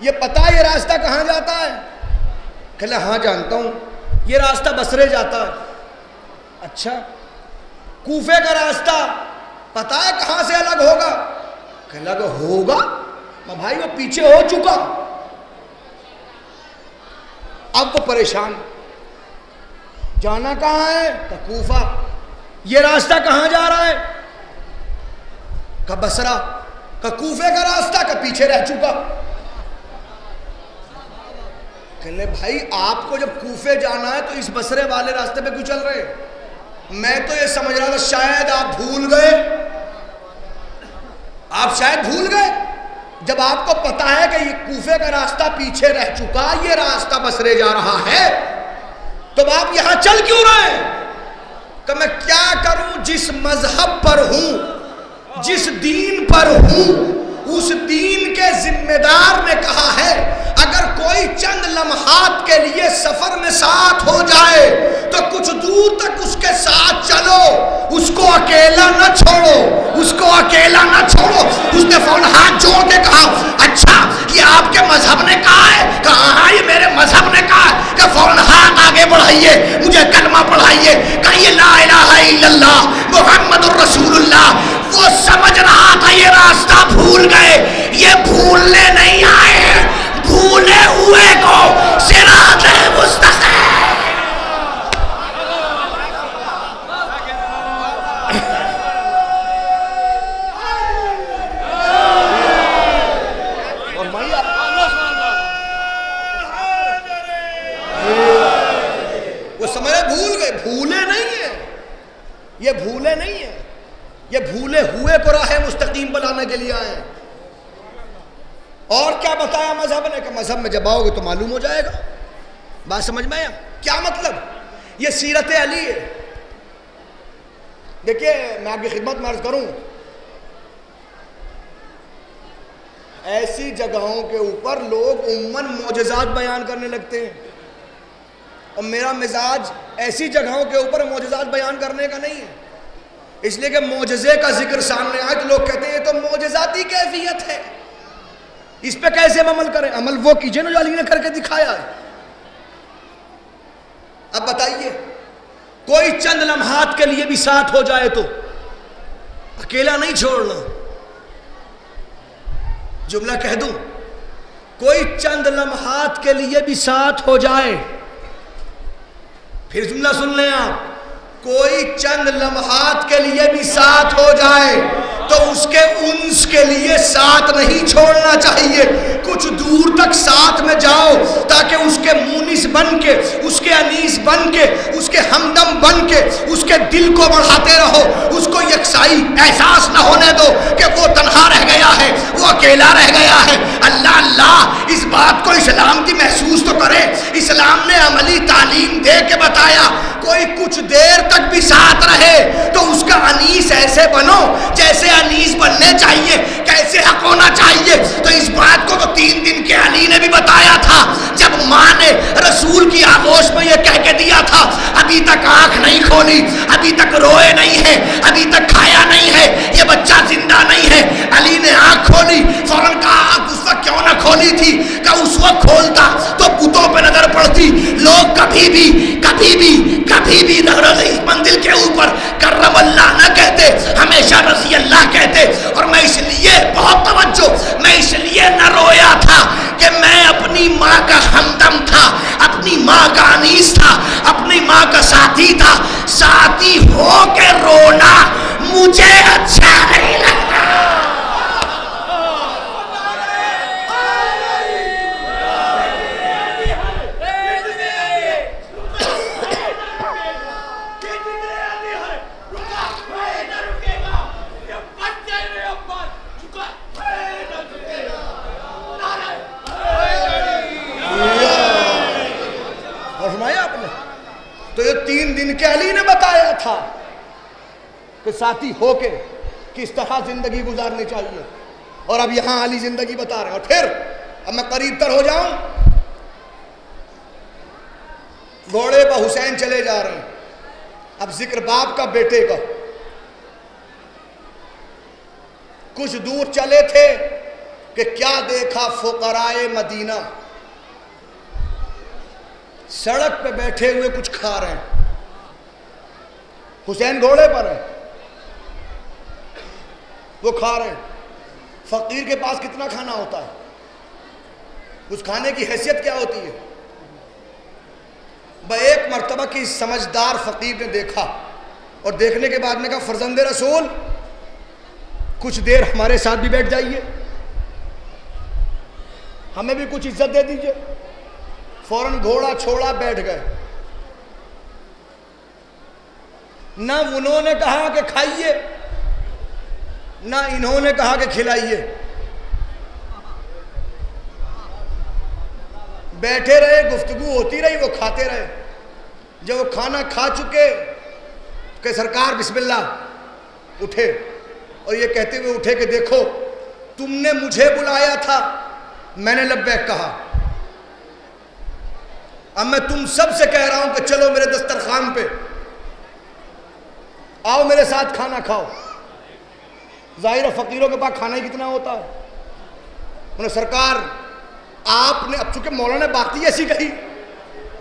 یہ پتہ ہے یہ راستہ کہاں جاتا ہے؟ کہلے ہاں جانتا ہوں, یہ راستہ بصرے جاتا ہے. اچھا, کوفے کا راستہ پتہ ہے کہاں سے الگ ہوگا؟ کہنے لگا ہوگا بھائی, وہ پیچھے ہو چکا. اب وہ پریشان, جانا کہاں ہے؟ کہ کوفہ. یہ راستہ کہاں جا رہا ہے؟ کہ بصرہ. کہ کوفے کا راستہ کہ پیچھے رہ چکا. کہنے بھائی آپ کو جب کوفے جانا ہے تو اس بصرے والے راستے پہ کیوں چل رہے ہیں؟ میں تو یہ سمجھ رہا تھا شاید آپ بھول گئے، آپ شاید بھول گئے، جب آپ کو پتا ہے کہ یہ کوفے کا راستہ پیچھے رہ چکا، یہ راستہ بصرے جا رہا ہے، تو آپ یہاں چل کیوں رہے ہیں؟ کہ میں کیا کروں، جس مذہب پر ہوں، جس دین پر ہوں، اس دین کے ذمہ دار نے کہا ہے اگر کوئی چند لمحات کے لیے سفر میں ساتھ ہو جائے تو کچھ دور تک اس کے ساتھ چلو، اس کو اکیلا نہ چھوڑو، اس کو اکیلا نہ چھوڑو۔ اس نے فوراً ہاتھ جوڑ کے کہا اچھا یہ آپ کے مذہب نے کہا ہے؟ کہا ہاں یہ میرے مذہب نے کہا ہے۔ کہ فوراً ہاتھ آگے بڑھائیے، مجھے کلمہ پڑھائیے، کہیے لا الہ الا اللہ محمد الرسول اللہ۔ وہ سمجھ رہا تھا یہ راستہ بھول گئے، یہ بھولنے نہیں آئے، بھولے ہوئے کو صراط مستقیم۔ وہ سمجھے بھول گئے، بھولے نہیں ہیں، یہ بھولے نہیں ہیں، یہ بھولے ہوئے کو راہ مستقیم بلانے کے لیے آئے ہیں۔ اور کیا بتایا مذہب نے؟ کہ مذہب میں جب آؤ گے تو معلوم ہو جائے گا۔ بات سمجھ میں آیا؟ کیا مطلب؟ یہ سیرت علی ہے۔ دیکھیے میں آپ کی خدمت میں عرض کروں، ایسی جگہوں کے اوپر لوگ عموماً معجزات بیان کرنے لگتے ہیں، اور میرا مزاج ایسی جگہوں کے اوپر معجزات بیان کرنے کا نہیں ہے، اس لیے کہ معجزے کا ذکر سامنے آئے تو لوگ کہتے ہیں یہ تو معجزاتی کیفیت ہے، اس پہ کیسے ہم عمل کریں؟ عمل وہ کیجئے نا جو علی نے کر کے دکھایا ہے۔ اب بتائیے کوئی چند لمحات کے لیے بھی ساتھ ہو جائے تو اکیلا نہیں چھوڑنا۔ جملہ کہہ دوں، کوئی چند لمحات کے لیے بھی ساتھ ہو جائے، پھر جملہ سن لیں آپ، کوئی چند لمحات کے لیے بھی ساتھ ہو جائے تو اس کے انس کے لیے ساتھ نہیں چھوڑنا چاہیے، کچھ دور تک ساتھ میں جاؤ تاکہ اس کے مونس بن کے، اس کے انیس بن کے، اس کے ہمدم بن کے اس کے دل کو بڑھاتے رہو، اس کو یکسائی احساس نہ ہونے دو کہ وہ تنہا رہ گیا ہے، وہ اکیلا رہ گیا ہے۔ اللہ اللہ، اس بات کو اسلام کی محسوس تو کرے، اسلام نے عملی تعلیم دے کے بتایا کوئی کچھ دیر تک بھی ساتھ رہے تو اس کا انیس ایسے بنو جیسے انیس بننے چاہیے، کیسے حق ہونا چاہیے۔ تو اس بات کو تو 3 دن کے علی نے بھی بتایا تھا، جب ماں نے رسول کی آغوش میں یہ کہہ کے دیا تھا ابھی تک آنکھ نہیں کھولی، ابھی تک روئے نہیں ہے، ابھی تک کھایا نہیں ہے، یہ بچہ زندہ نہیں ہے۔ علی نے آنکھ کھولی، فوراً کہا آپ اس وقت کیوں نہ کھولی تھی؟ کہ اس وقت کھولتا تو بتوں پہ نظر پڑتی، لوگ کبھی بھی اس منزل کے اوپر کرم اللہ نہ کہتے، ہمیشہ رضی اللہ کہتے۔ اور میں اس لیے بہت توجہ، میں اس لیے نہ رویا تھا کہ میں اپنی ماں کا ہمدم تھا، اپنی ماں کا انیس تھا، اپنی ماں کا ساتھی تھا، ساتھی ہو کے رونا مجھے اچھا نہیں لگتا۔ تو یہ 3 دن کے علی نے بتایا تھا کہ ساتھی ہو کے کس طرح زندگی گزارنی چاہیے، اور اب یہاں علی زندگی بتا رہے ہیں۔ اور پھر اب میں قریب تر ہو جاؤں، گھوڑے پہ حسین چلے جا رہے ہیں، اب ذکر باپ کا بیٹے کا۔ کچھ دور چلے تھے کہ کیا دیکھا فقرائے مدینہ سڑک پہ بیٹھے ہوئے کچھ کھا رہے ہیں، حسین گھوڑے پر ہیں، وہ کھا رہے ہیں۔ فقیر کے پاس کتنا کھانا ہوتا ہے، اس کھانے کی حیثیت کیا ہوتی ہے؟ ایک مرتبہ کی سمجھدار فقیر نے دیکھا، اور دیکھنے کے بعد میں کہا فرزند رسول کچھ دیر ہمارے ساتھ بھی بیٹھ جائیے، ہمیں بھی کچھ عزت دے دیجئے۔ فوراً گھوڑا چھوڑا، بیٹھ گئے۔ نہ انہوں نے کہا کہ کھائیے، نہ انہوں نے کہا کہ کھلائیے، بیٹھے رہے، گفتگو ہوتی رہی، وہ کھاتے رہے۔ جب وہ کھانا کھا چکے کہ سرکار بسم اللہ اٹھے، اور یہ کہتے ہوئے اٹھے کہ دیکھو تم نے مجھے بلایا تھا، میں نے لبیک کہا، اب میں تم سب سے کہہ رہا ہوں کہ چلو میرے دسترخوان پہ آؤ، میرے ساتھ کھانا کھاؤ۔ ظاہر ہے فقیروں کے پاس کھانا ہی کتنا ہوتا ہے۔ انہیں سرکار آپ نے، اب چونکہ مولانا نے بات ہی ایسی کہی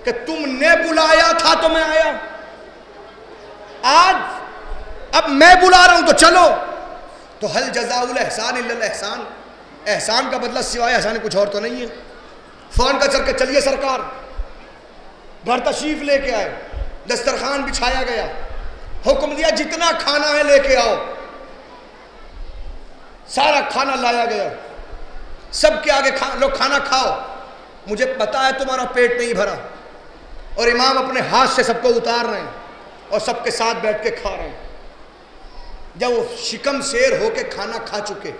کہ تم نے بلایا تھا تو میں آیا، آج اب میں بلا رہا ہوں تو چلو، تو حل جزاء الاحسان الا الاحسان، احسان کا بدلہ سوائے احسان کچھ اور تو نہیں ہے۔ فون کا چل کے چلیے سرکار، گھر تشریف لے کے آئے، دسترخوان بچھایا گیا، حکم دیا جتنا کھانا ہے لے کے آؤ، سارا کھانا لایا گیا، سب کے آگے لوگ کھانا کھاؤ، مجھے پتا ہے تمہارا پیٹ نہیں بھرا، اور امام اپنے ہاتھ سے سب کو اتار رہے ہیں اور سب کے ساتھ بیٹھ کے کھا رہے ہیں۔ جب وہ شکم سیر ہو کے کھانا کھا چکے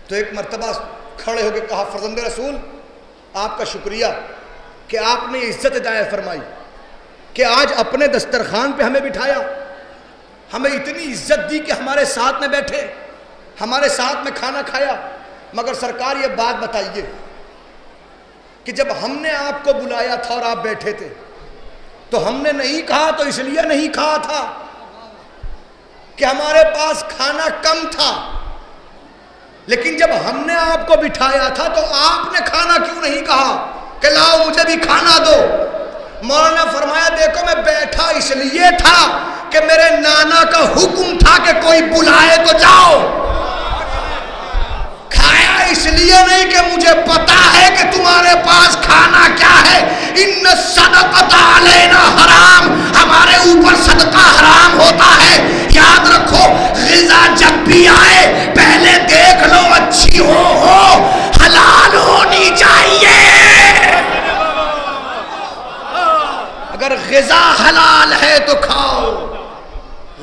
تو ایک مرتبہ کھڑے ہو کے کہا فرزند رسول آپ کا شکریہ کہ آپ نے عزت عطا فرمائی کہ آج اپنے دسترخوان پہ ہمیں بٹھایا، ہمیں اتنی عزت دی کہ ہمارے ساتھ میں بیٹھے، ہمارے ساتھ میں کھانا کھایا۔ مگر سرکار یہ بات بتائیے کہ جب ہم نے آپ کو بلایا تھا اور آپ بیٹھے تھے تو ہم نے نہیں کہا تو اس لیے نہیں کہا تھا کہ ہمارے پاس کھانا کم تھا، لیکن جب ہم نے آپ کو بٹھایا تھا تو آپ نے کھانا کیوں نہیں کہا کہ لاؤ مجھے بھی کھانا دو؟ مولانا نے فرمایا دیکھو میں بیٹھا اس لیے تھا کہ میرے نانا کا حکم تھا کہ کوئی بلائے تو جاؤ، کھایا اس لیے نہیں کہ مجھے پتا ہے کہ تمہارے پاس کھانا کیا ہے۔ ان الصدقۃ علینا حرام، ہمارے اوپر صدقہ حرام ہوتا ہے۔ یاد رکھو غذا جب بھی آئے پہلے دیکھ لو اچھی ہو حلال ہونی چاہیے۔ اگر غذا حلال ہے تو کھاؤ،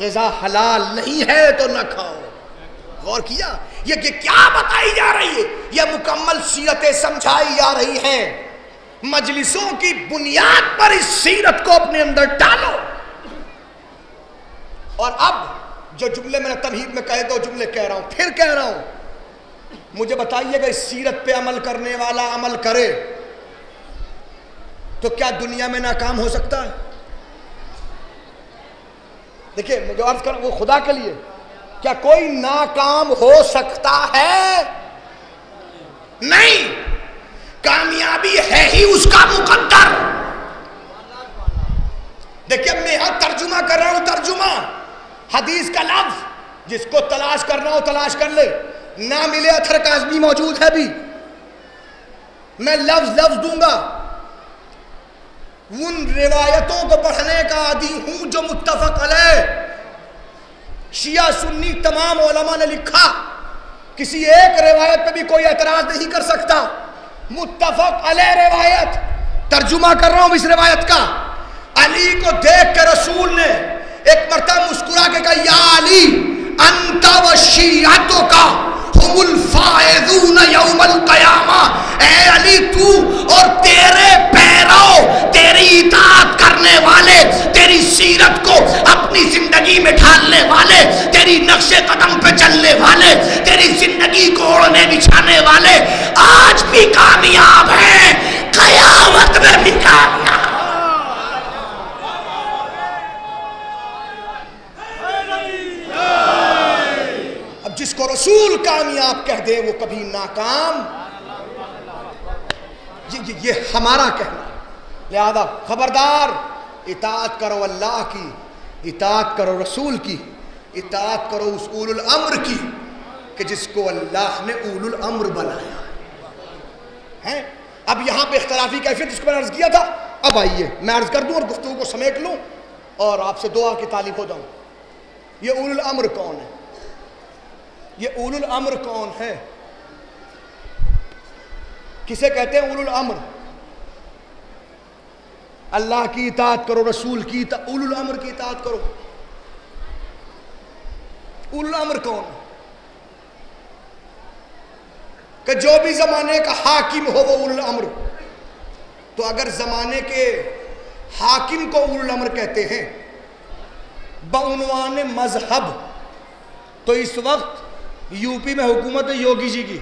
غذا حلال نہیں ہے تو نہ کھاؤ۔ غور کیا یہ کیا بتائی جا رہی ہے؟ یہ مکمل سیرتیں سمجھائی جا رہی ہیں۔ مجلسوں کی بنیاد پر اس سیرت کو اپنے اندر ڈالو۔ اور اب جو جملے میں نے تمہید میں کہے دو جملے کہہ رہا ہوں، پھر کہہ رہا ہوں، مجھے بتائیے گا اس سیرت پہ عمل کرنے والا عمل کرے تو کیا دنیا میں ناکام ہو سکتا ہے؟ دیکھیں مجھے عرض کروں، وہ خدا کے لیے کیا کوئی ناکام ہو سکتا ہے؟ نہیں، کامیابی ہے ہی اس کا مقدر۔ دیکھیں میں یہاں ترجمہ کر رہا ہوں، ترجمہ حدیث کا لفظ، جس کو تلاش کرنا ہو تلاش کر لے، نہ ملے اثر کاظمی موجود ہے بھی، میں لفظ دوں گا۔ ان روایتوں کو پڑھنے کا عادی ہوں جو متفق علیہ، شیعہ سنی تمام علماء نے لکھا، کسی ایک روایت پہ بھی کوئی اعتراض نہیں کر سکتا، متفق علیہ روایت۔ ترجمہ کر رہا ہوں اس روایت کا۔ علی کو دیکھ کے رسول نے ایک مرتبہ مسکرا کے کہا یا علی انت و شیعتک ہم الفائزون یوم القیامہ، اے علی تو اور تیرے پیرو، تیری اطاعت کرنے والے، تیری سیرت کو اپنی زندگی میں ڈھالنے والے، تیری نقش قدم پہ چلنے والے، تیری زندگی کو اوڑھنے بچھانے والے آج بھی کامیاب ہیں، قیامت میں بھی کامیاب۔ جس کو رسول کامیاب کہہ دے وہ کبھی ناکام، یہ ہمارا کہنا ہے۔ لہذا خبردار، اطاعت کرو اللہ کی، اطاعت کرو رسول کی، اطاعت کرو اس اول الامر کی کہ جس کو اللہ نے اول الامر بنایا ہے۔ اب یہاں پہ اختلافی کیفیت جس کو میں نے عرض کیا تھا، اب آئیے میں عرض کر دوں اور گفتگو کو سمیٹ لوں اور آپ سے دعا کی طالب ہو جاؤں۔ یہ اول الامر کون ہے؟ یہ اول الامر کون ہے؟ کسے کہتے ہیں اول الامر؟ اللہ کی اطاعت کرو، رسول کی اول الامر کی اطاعت کرو۔ اولو الامر کون؟ کہ جو بھی زمانے کا حاکم ہو وہ اولو الامر. تو اگر زمانے کے حاکم کو اولو الامر کہتے ہیں بعنوان مذہب، تو اس وقت یو پی میں حکومت ہے یوگی جی کی.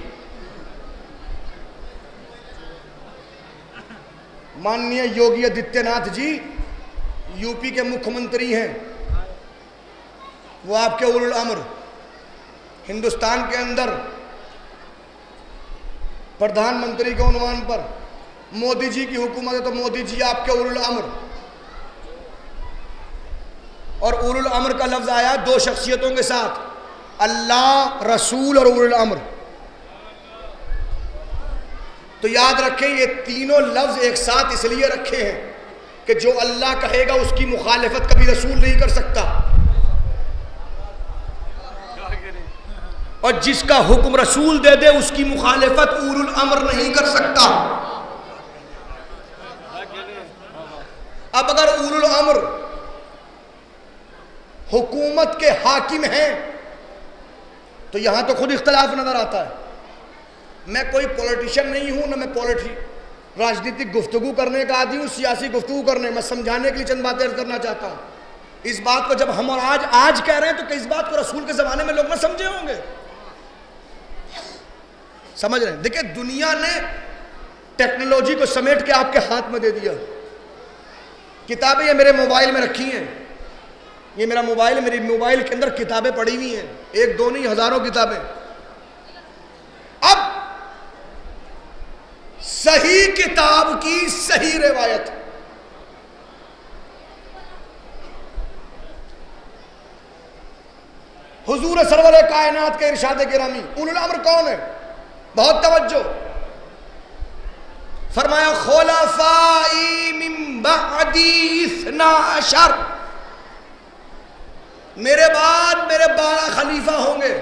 ماننیہ یوگی آدتیہ ناتھ جی یو پی کے مکھ منتری ہیں، وہ آپ کے اولو الامر. ہندوستان کے اندر پردھان منتری کے عنوان پر مودی جی کی حکومت ہے تو مودی جی آپ کے اولو الامر. اور اولو الامر کا لفظ آیا دو شخصیتوں کے ساتھ، اللہ، رسول اور اولو الامر. تو یاد رکھیں یہ تینوں لفظ ایک ساتھ اس لیے رکھے ہیں کہ جو اللہ کہے گا اس کی مخالفت کبھی رسول نہیں کر سکتا، اور جس کا حکم رسول دے دے اس کی مخالفت اولو الامر نہیں کر سکتا. اب اگر اولو الامر حکومت کے حاکم ہیں تو یہاں تو خود اختلاف نظر آتا ہے. میں کوئی پولیٹیشن نہیں ہوں، نہ میں راجنیتک گفتگو کرنے کا عادی ہوں، سیاسی گفتگو کرنے. میں سمجھانے کے لیے چند باتیں عرض کرنا چاہتا ہوں. اس بات کو جب ہم اور آج کہہ رہے ہیں تو کہ اس بات کو رسول کے زمانے میں لوگ نہ سمجھے ہوں گے. سمجھ رہے ہیں؟ دیکھیں دنیا نے ٹیکنالوجی کو سمیٹ کے آپ کے ہاتھ میں دے دیا. کتابیں یہ میرے موبائل میں رکھی ہیں، یہ میرا موبائل ہے، میری موبائل کے اندر کتابیں پڑھی ہوئی ہیں، ایک دو نہیں ہزاروں کتابیں. اب صحیح کتاب کی صحیح روایت، حضور سرور کائنات کے ارشاد گرامی اولو الامر کون ہے؟ بہت توجہ. فرمایا خلفائی من بعدی 12، میرے بعد میرے 12 خلیفہ ہوں گے.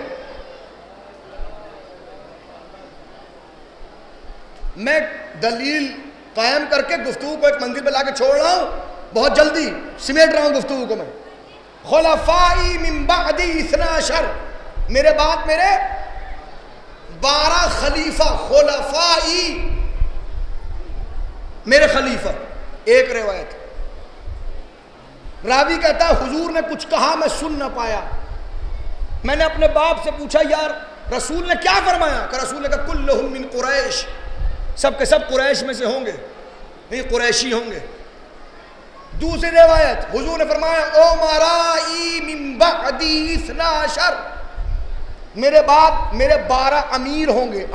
میں دلیل قائم کر کے گفتگو کو ایک منزل پہ لا کے چھوڑ رہا ہوں، بہت جلدی سمیٹ رہا ہوں گفتگو کو. میں خلفائی من بعدی 12، میرے بعد میرے 12 خلیفہ. خلفائی میرے خلیفہ. ایک روایت راوی کہتا ہے حضور نے کچھ کہا میں سن نہ پایا. میں نے اپنے باپ سے پوچھا یار رسول نے کیا فرمایا؟ کہ رسول نے کہا کلہم من قریش، سب کے سب قریش میں سے ہوں گے، نہیں قریشی ہوں گے. دوسری روایت حضور نے فرمایا امرائی من بعدی 12، میرے بعد میرے 12 امیر ہوں گے.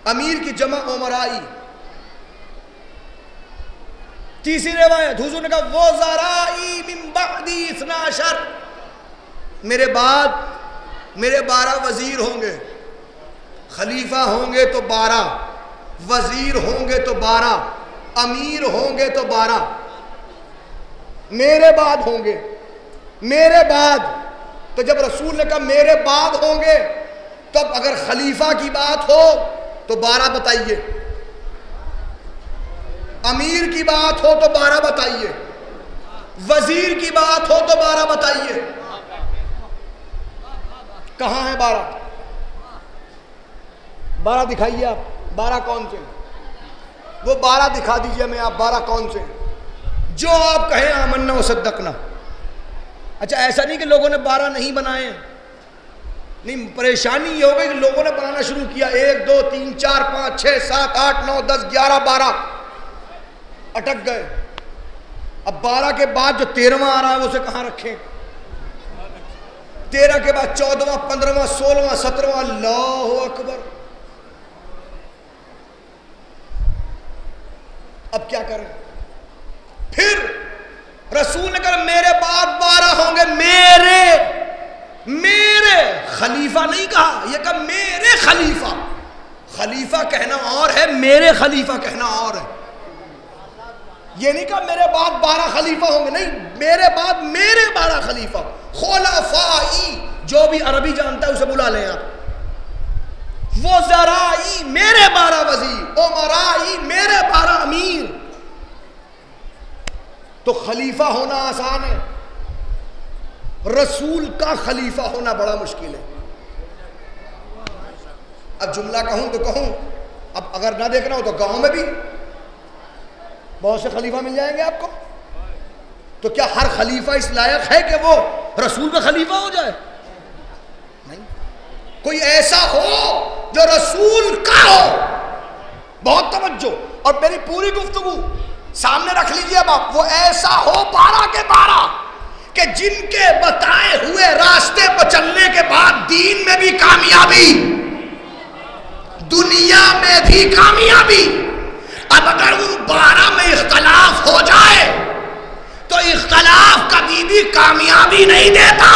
امیر کی جمع امرائی. تیسری روایت حضور نے کہا وزرائی من بعدی 12، میرے بعد میرے 12 وزیر ہوں گے. خلیفہ ہوں گے تو 12، وزیر ہوں گے تو 12، امیر ہوں گے تو 12. میرے بعد ہوں گے. میرے بعد تو جب رسول نے کہا میرے بعد ہوں گے تو اب اگر خلیفہ کی بات ہو تو 12 بتائیے، امیر کی بات ہو تو 12 بتائیے، وزیر کی بات ہو تو 12 بتائیے. کہاں ہے 12 دکھائیے آپ. 12 کون سے؟ وہ 12 دکھا دیجئے میں آپ. 12 کون سے؟ جو آپ کہیں آمنا و صدقنا. اچھا ایسا نہیں کہ لوگوں نے 12 نہیں بنائے، نہیں، پریشانی یہ ہو گئی کہ لوگوں نے بنانا شروع کیا. 1 2 3 4 5 6 7 8 9 10 11 12 اٹک گئے. اب 12 کے بعد جو 13واں آ رہا ہے اسے کہاں رکھیں؟ 13 کے بعد 14واں 15واں 16واں 17واں. اللہ اکبر. اب کیا کریں؟ پھر رسول نے کہا میرے بعد 12 ہوں گے. میرے خلیفہ نہیں کہا، یہ کہا میرے خلیفہ. خلیفہ کہنا اور ہے، میرے خلیفہ کہنا اور ہے. یہ نہیں کہا میرے بعد 12 خلیفہ ہوں گے، نہیں، میرے بعد میرے 12 خلیفہ. خلفائی جو بھی عربی جانتا ہے اسے بلا لیں آپ. وزرائی میرے 12 وزیر، امرائی میرے 12 امیر. تو خلیفہ ہونا آسان ہے، رسول کا خلیفہ ہونا بڑا مشکل ہے. اب جملہ کہوں تو کہوں، اب اگر نہ دیکھنا ہو تو گاؤں میں بھی بہت سے خلیفہ مل جائیں گے آپ کو. تو کیا ہر خلیفہ اس لائق ہے کہ وہ رسول کا خلیفہ ہو جائے؟ نہیں. کوئی ایسا ہو جو رسول کا ہو. بہت توجہ، اور میری پوری گفتگو سامنے رکھ لیجئے. اب آپ وہ ایسا ہو 12 کے 12 کہ جن کے بتائے ہوئے راستے پر چلنے کے بعد دین میں بھی کامیابی، دنیا میں بھی کامیابی. اب اگر ان 12 میں اختلاف ہو جائے تو اختلاف کبھی بھی کامیابی نہیں دیتا،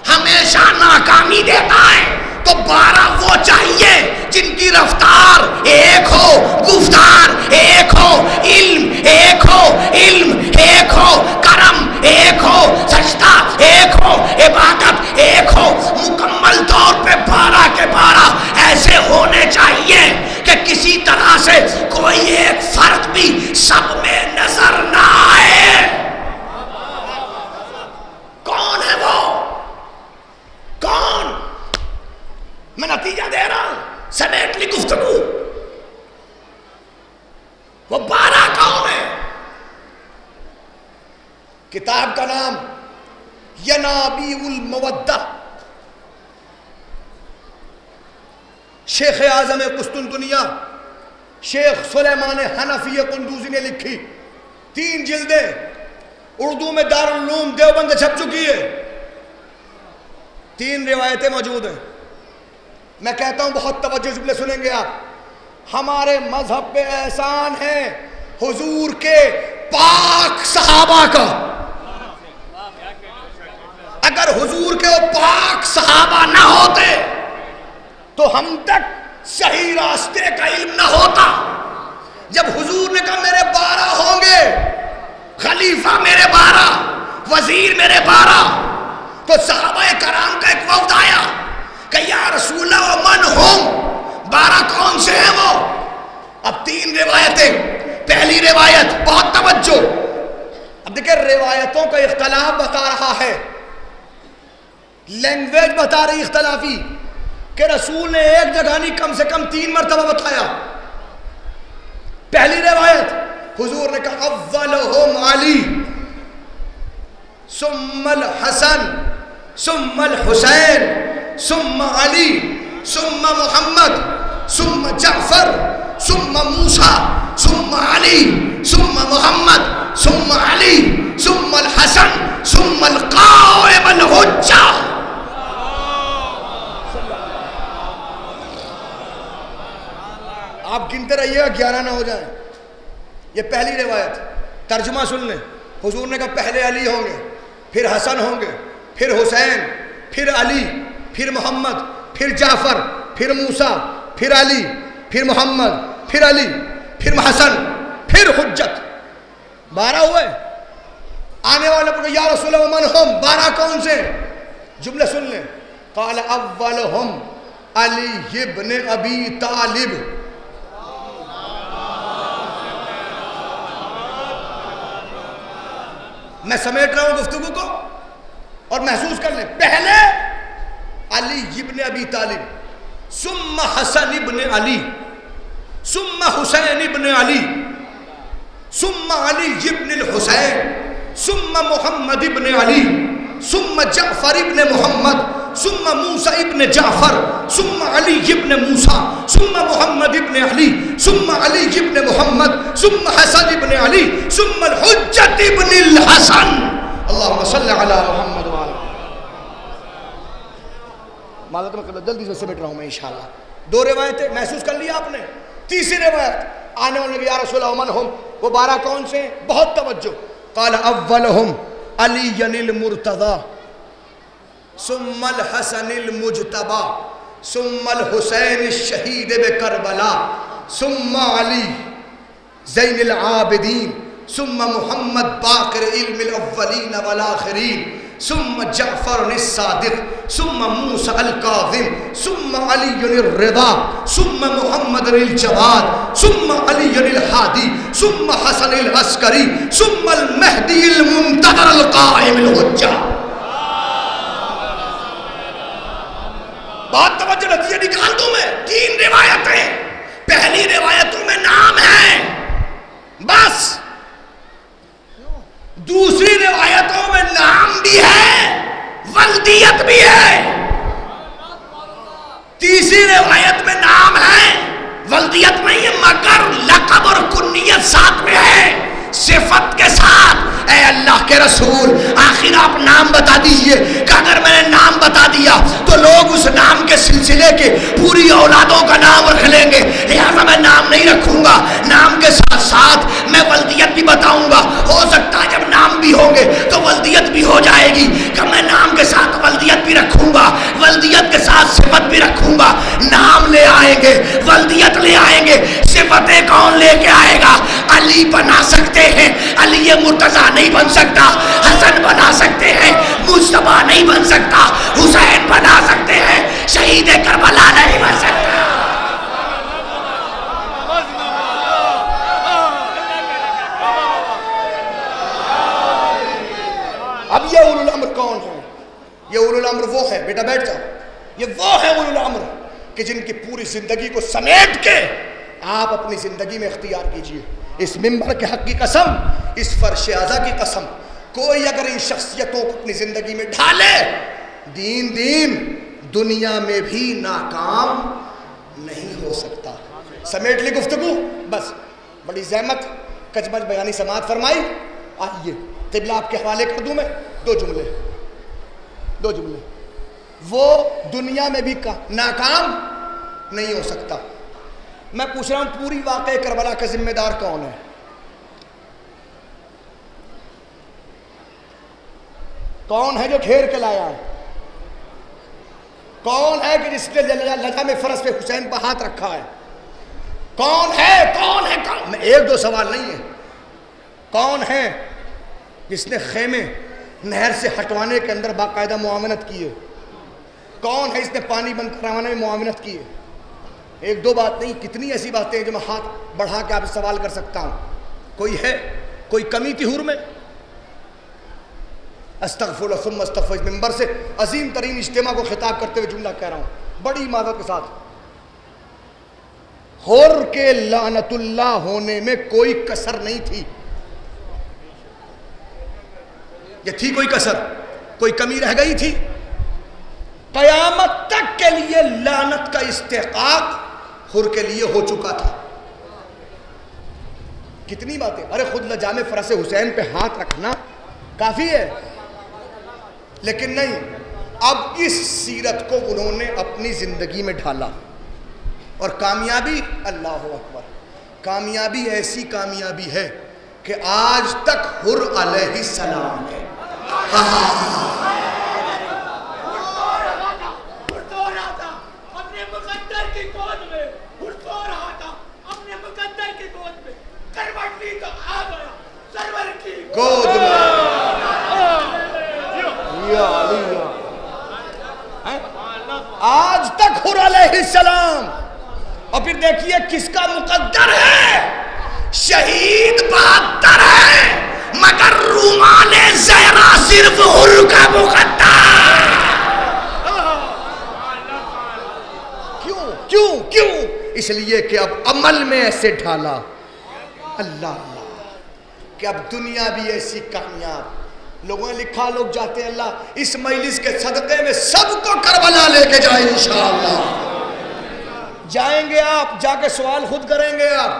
ہمیشہ ناکامی دیتا ہے. تو 12 وہ چاہیے جن کی رفتار ایک ہو، گفتار ایک ہو، علم ایک ہو، علم ایک ہو، کرم ایک ہو، سجدہ ایک ہو، عبادت ایک ہو. مکمل طور پہ 12 کے 12 ایسے ہونے چاہیے کہ کسی طرح سے کوئی ایک فرق بھی سب میں نظر نہ آئے. کون ہے وہ؟ کون؟ میں نتیجہ دے رہا ہوں، سمیٹ لی گفتگو. وہ 12 قوم ہے. کتاب کا نام ینابیع المودہ، شیخ اعظم قسطنطنیہ شیخ سلیمان حنفی قندوزی نے لکھی. 3 جلدیں اردو میں دارالعلوم دیوبند چھپ چکی ہے. 3 روایتیں موجود ہیں. میں کہتا ہوں بہت توجہ جملے سنیں گے آپ. ہمارے مذہب پہ احسان ہے حضور کے پاک صحابہ کا. اگر حضور کے وہ پاک صحابہ نہ ہوتے تو ہم تک صحیح راستے کا علم نہ ہوتا. جب حضور نے کہا میرے 12 ہوں گے، خلیفہ میرے 12، وزیر میرے 12، تو صحابہ کرام کا ایک وفد آیا کہ یا رسول اللہ ومن ہم، 12 کون سے ہیں وہ؟ اب 3 روایتیں. پہلی روایت، بہت توجہ، اب دیکھیں روایتوں کا اختلاف بتا رہا ہے، لینگویج بتا رہی اختلافی کہ رسول نے ایک جگہ نہیں کم سے کم 3 مرتبہ بتایا. پہلی روایت حضور نے کہا اولہم علی ثم الحسن ثم الحسین ثم علی ثم محمد ثم جعفر ثم موسیٰ ثم علی ثم محمد ثم علی ثم الحسن ثم القائم الحجہ. آپ گنتے رہیے گا 11 نہ ہو جائیں. یہ پہلی روایت. ترجمہ سن لیں. حضور نے کہا پہلے علی ہوں گے، پھر حسن ہوں گے، پھر حسین، پھر علی، پھر محمد، پھر جعفر، پھر موسیٰ، پھر علی، پھر محمد، پھر علی، پھر حسن، پھر حجت. 12 ہوئے. آنے والے پر یا رسول اللہ ومن ہم، 12 کون سے؟ جملے سن لیں. قال اولہم علی ابن ابی طالب. میں سمیٹ رہا ہوں گفتگو کو اور محسوس کر لیں. پہلے علی ابن ابی طالب، ثم حسن ابن علی، ثم حسین ابن علی، ثم علی ابن الحسین، ثم محمد ابن علی، ثم جعفر ابن محمد، ثم موسیٰ ابن جعفر، ثم علی ابن موسیٰ، ثم محمد ابن علی، ثم علی ابن محمد، ثم حسن ابن علی، ثم الحجت ابن الحسن. اللہم صلی علی محمد وعلی. معلوم میں جلدی سے سمیٹ رہا ہوں میں انشاءاللہ. 2 روایتیں محسوس کر لیا آپ نے. تیسری روایت آنے والے یا رسول اللہ ومن ہم، وہ 12 کون سے ہیں؟ بہت توجہ. قال اولہم علی المرتضی ثم الحسن المجتبی ثم الحسین الشہید بکربلا ثم علی زین العابدین ثم محمد باقر علم الاولین والآخرین ثم جعفر الصادق ثم موسیٰ الکاظم ثم علی الرضا ثم محمد الجواد ثم علی الحادی ثم حسن العسکری ثم المہدی المنتظر القائم الحجہ. بہت توجہ، نتیجہ نکال دوں میں. 3 روایتیں. پہلی روایتوں میں نام ہے بس، دوسری روایتوں میں نام بھی ہے، ولدیت بھی ہے. تیسری روایت میں نام ہے، ولدیت نہیں ہے مگر لقب اور کنیت ساتھ میں ہے، صفت کے ساتھ. اے اللہ کے رسول، آخر آپ نام بتا دیجئے کہ اگر میں نے نام بتا دیا تو لوگ اس نام کے سلسلے کے پوری اولادوں کا نام رکھ لیں گے، لہذا میں نام نہیں رکھوں گا. نام کے ساتھ ساتھ میں ولدیت بھی بتاؤں گا. ہو سکتا ہے جب نام بھی ہوں گے تو ولدیت بھی ہو جائے گی کہ میں نام کے ساتھ ولدیت بھی رکھوں گا، ولدیت کے ساتھ صفت بھی رکھوں گا. نام لے آئیں گے، ولدیت لے آئیں گے، صفتیں کون لے کے آئے گا؟ علی بنا سکتے ہیں، علی مرتضیٰ نہیں بن سکتا. حسن بنا سکتے ہیں، مصطفیٰ نہیں بن سکتا. حسین بنا سکتے ہیں، شہید کربلا نہیں بن سکتا. اب یہ اولو الامر کون ہے؟ یہ اولو الامر وہ ہے، بیٹا بیٹھ جاؤ، یہ وہ ہے اولو الامر کہ جن کی پوری زندگی کو سمیٹ کے آپ اپنی زندگی میں اختیار کیجئے. اس منبر کے حق کی قسم، اس فرش اعظا کی قسم، کوئی اگر ان شخصیتوں کو اپنی زندگی میں ڈھالے، دین دنیا میں بھی ناکام نہیں ہو سکتا. سمیٹ لی گفتگو، بس بڑی زحمت کچمچ بیانی سماعت فرمائی. آئیے قبلہ آپ کے حوالے کر دوں میں. 2 جملے. وہ دنیا میں بھی ناکام نہیں ہو سکتا. میں پوچھ رہا ہوں پوری واقعہ کربلا کا ذمہ دار کون ہے؟ کون ہے جو گھیر کے لایا ہے؟ کون ہے کہ جس نے لجام فرس پہ حسین پہ ہاتھ رکھا ہے؟ کون ہے؟ میں 1-2 سوال نہیں ہے. کون ہے جس نے خیمے نہر سے ہٹوانے کے اندر باقاعدہ معاونت کی ہے؟ کون ہے جس نے پانی بند کروانے میں معاونت کی ہے؟ 1-2 بات نہیں، کتنی ایسی باتیں ہیں جو میں ہاتھ بڑھا کے آپ سے سوال کر سکتا ہوں. کوئی ہے؟ کوئی کمی تھی حور میں؟ استغفر اللہ ثم استغفر. اس منبر سے عظیم ترین اجتماع کو خطاب کرتے ہوئے جملہ کہہ رہا ہوں بڑی معذرت کے ساتھ. حور کے لعنت اللہ ہونے میں کوئی کسر نہیں تھی. یہ تھی کوئی کسر؟ کوئی کمی رہ گئی تھی؟ قیامت تک کے لیے لعنت کا استحقاق حور کے لیے ہو چکا تھا. کتنی باتیں. ارے خود لجام فرس حسین پہ ہاتھ رکھنا کافی ہے، لیکن نہیں، اب اس سیرت کو انہوں نے اپنی زندگی میں ڈھالا اور کامیابی، اللہ اکبر، کامیابی ایسی کامیابی ہے کہ آج تک حر علیہ السلام ہے. گود میں آج تک حر علیہ السلام. اور پھر دیکھیے کس کا مقدر ہے؟ شہید 72 ہے مگر رومان زہرا صرف حر کا مقدر. کیوں؟ اس لیے کہ اب عمل میں ایسے ڈھالا اللہ کہ اب دنیا بھی ایسی کامیاب. لوگوں نے لکھا، لوگ جاتے ہیں اللہ اس مجلس کے صدقے میں سب کو کربلا لے کے جائیں انشاءاللہ. جائیں گے آپ، جا کے سوال خود کریں گے آپ،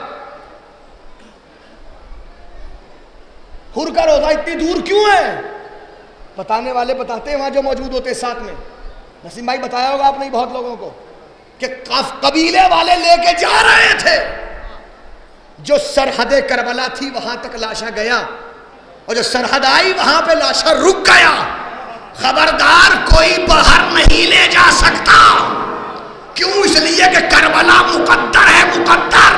حر کا روزہ اتنی دور کیوں ہے؟ بتانے والے بتاتے ہیں وہاں جو موجود ہوتے ساتھ میں. نسیم بھائی بتایا ہوگا آپ نے بہت لوگوں کو کہ قبیلے والے لے کے جا رہے تھے. جو سرحد کربلا تھی وہاں تک لاشا گیا، اور جو سرحد آئی وہاں پہ لاشا رک گیا. خبردار کوئی باہر نہیں لے جا سکتا. کیوں؟ اس لیے کہ کربلا مقدر ہے، مقدر.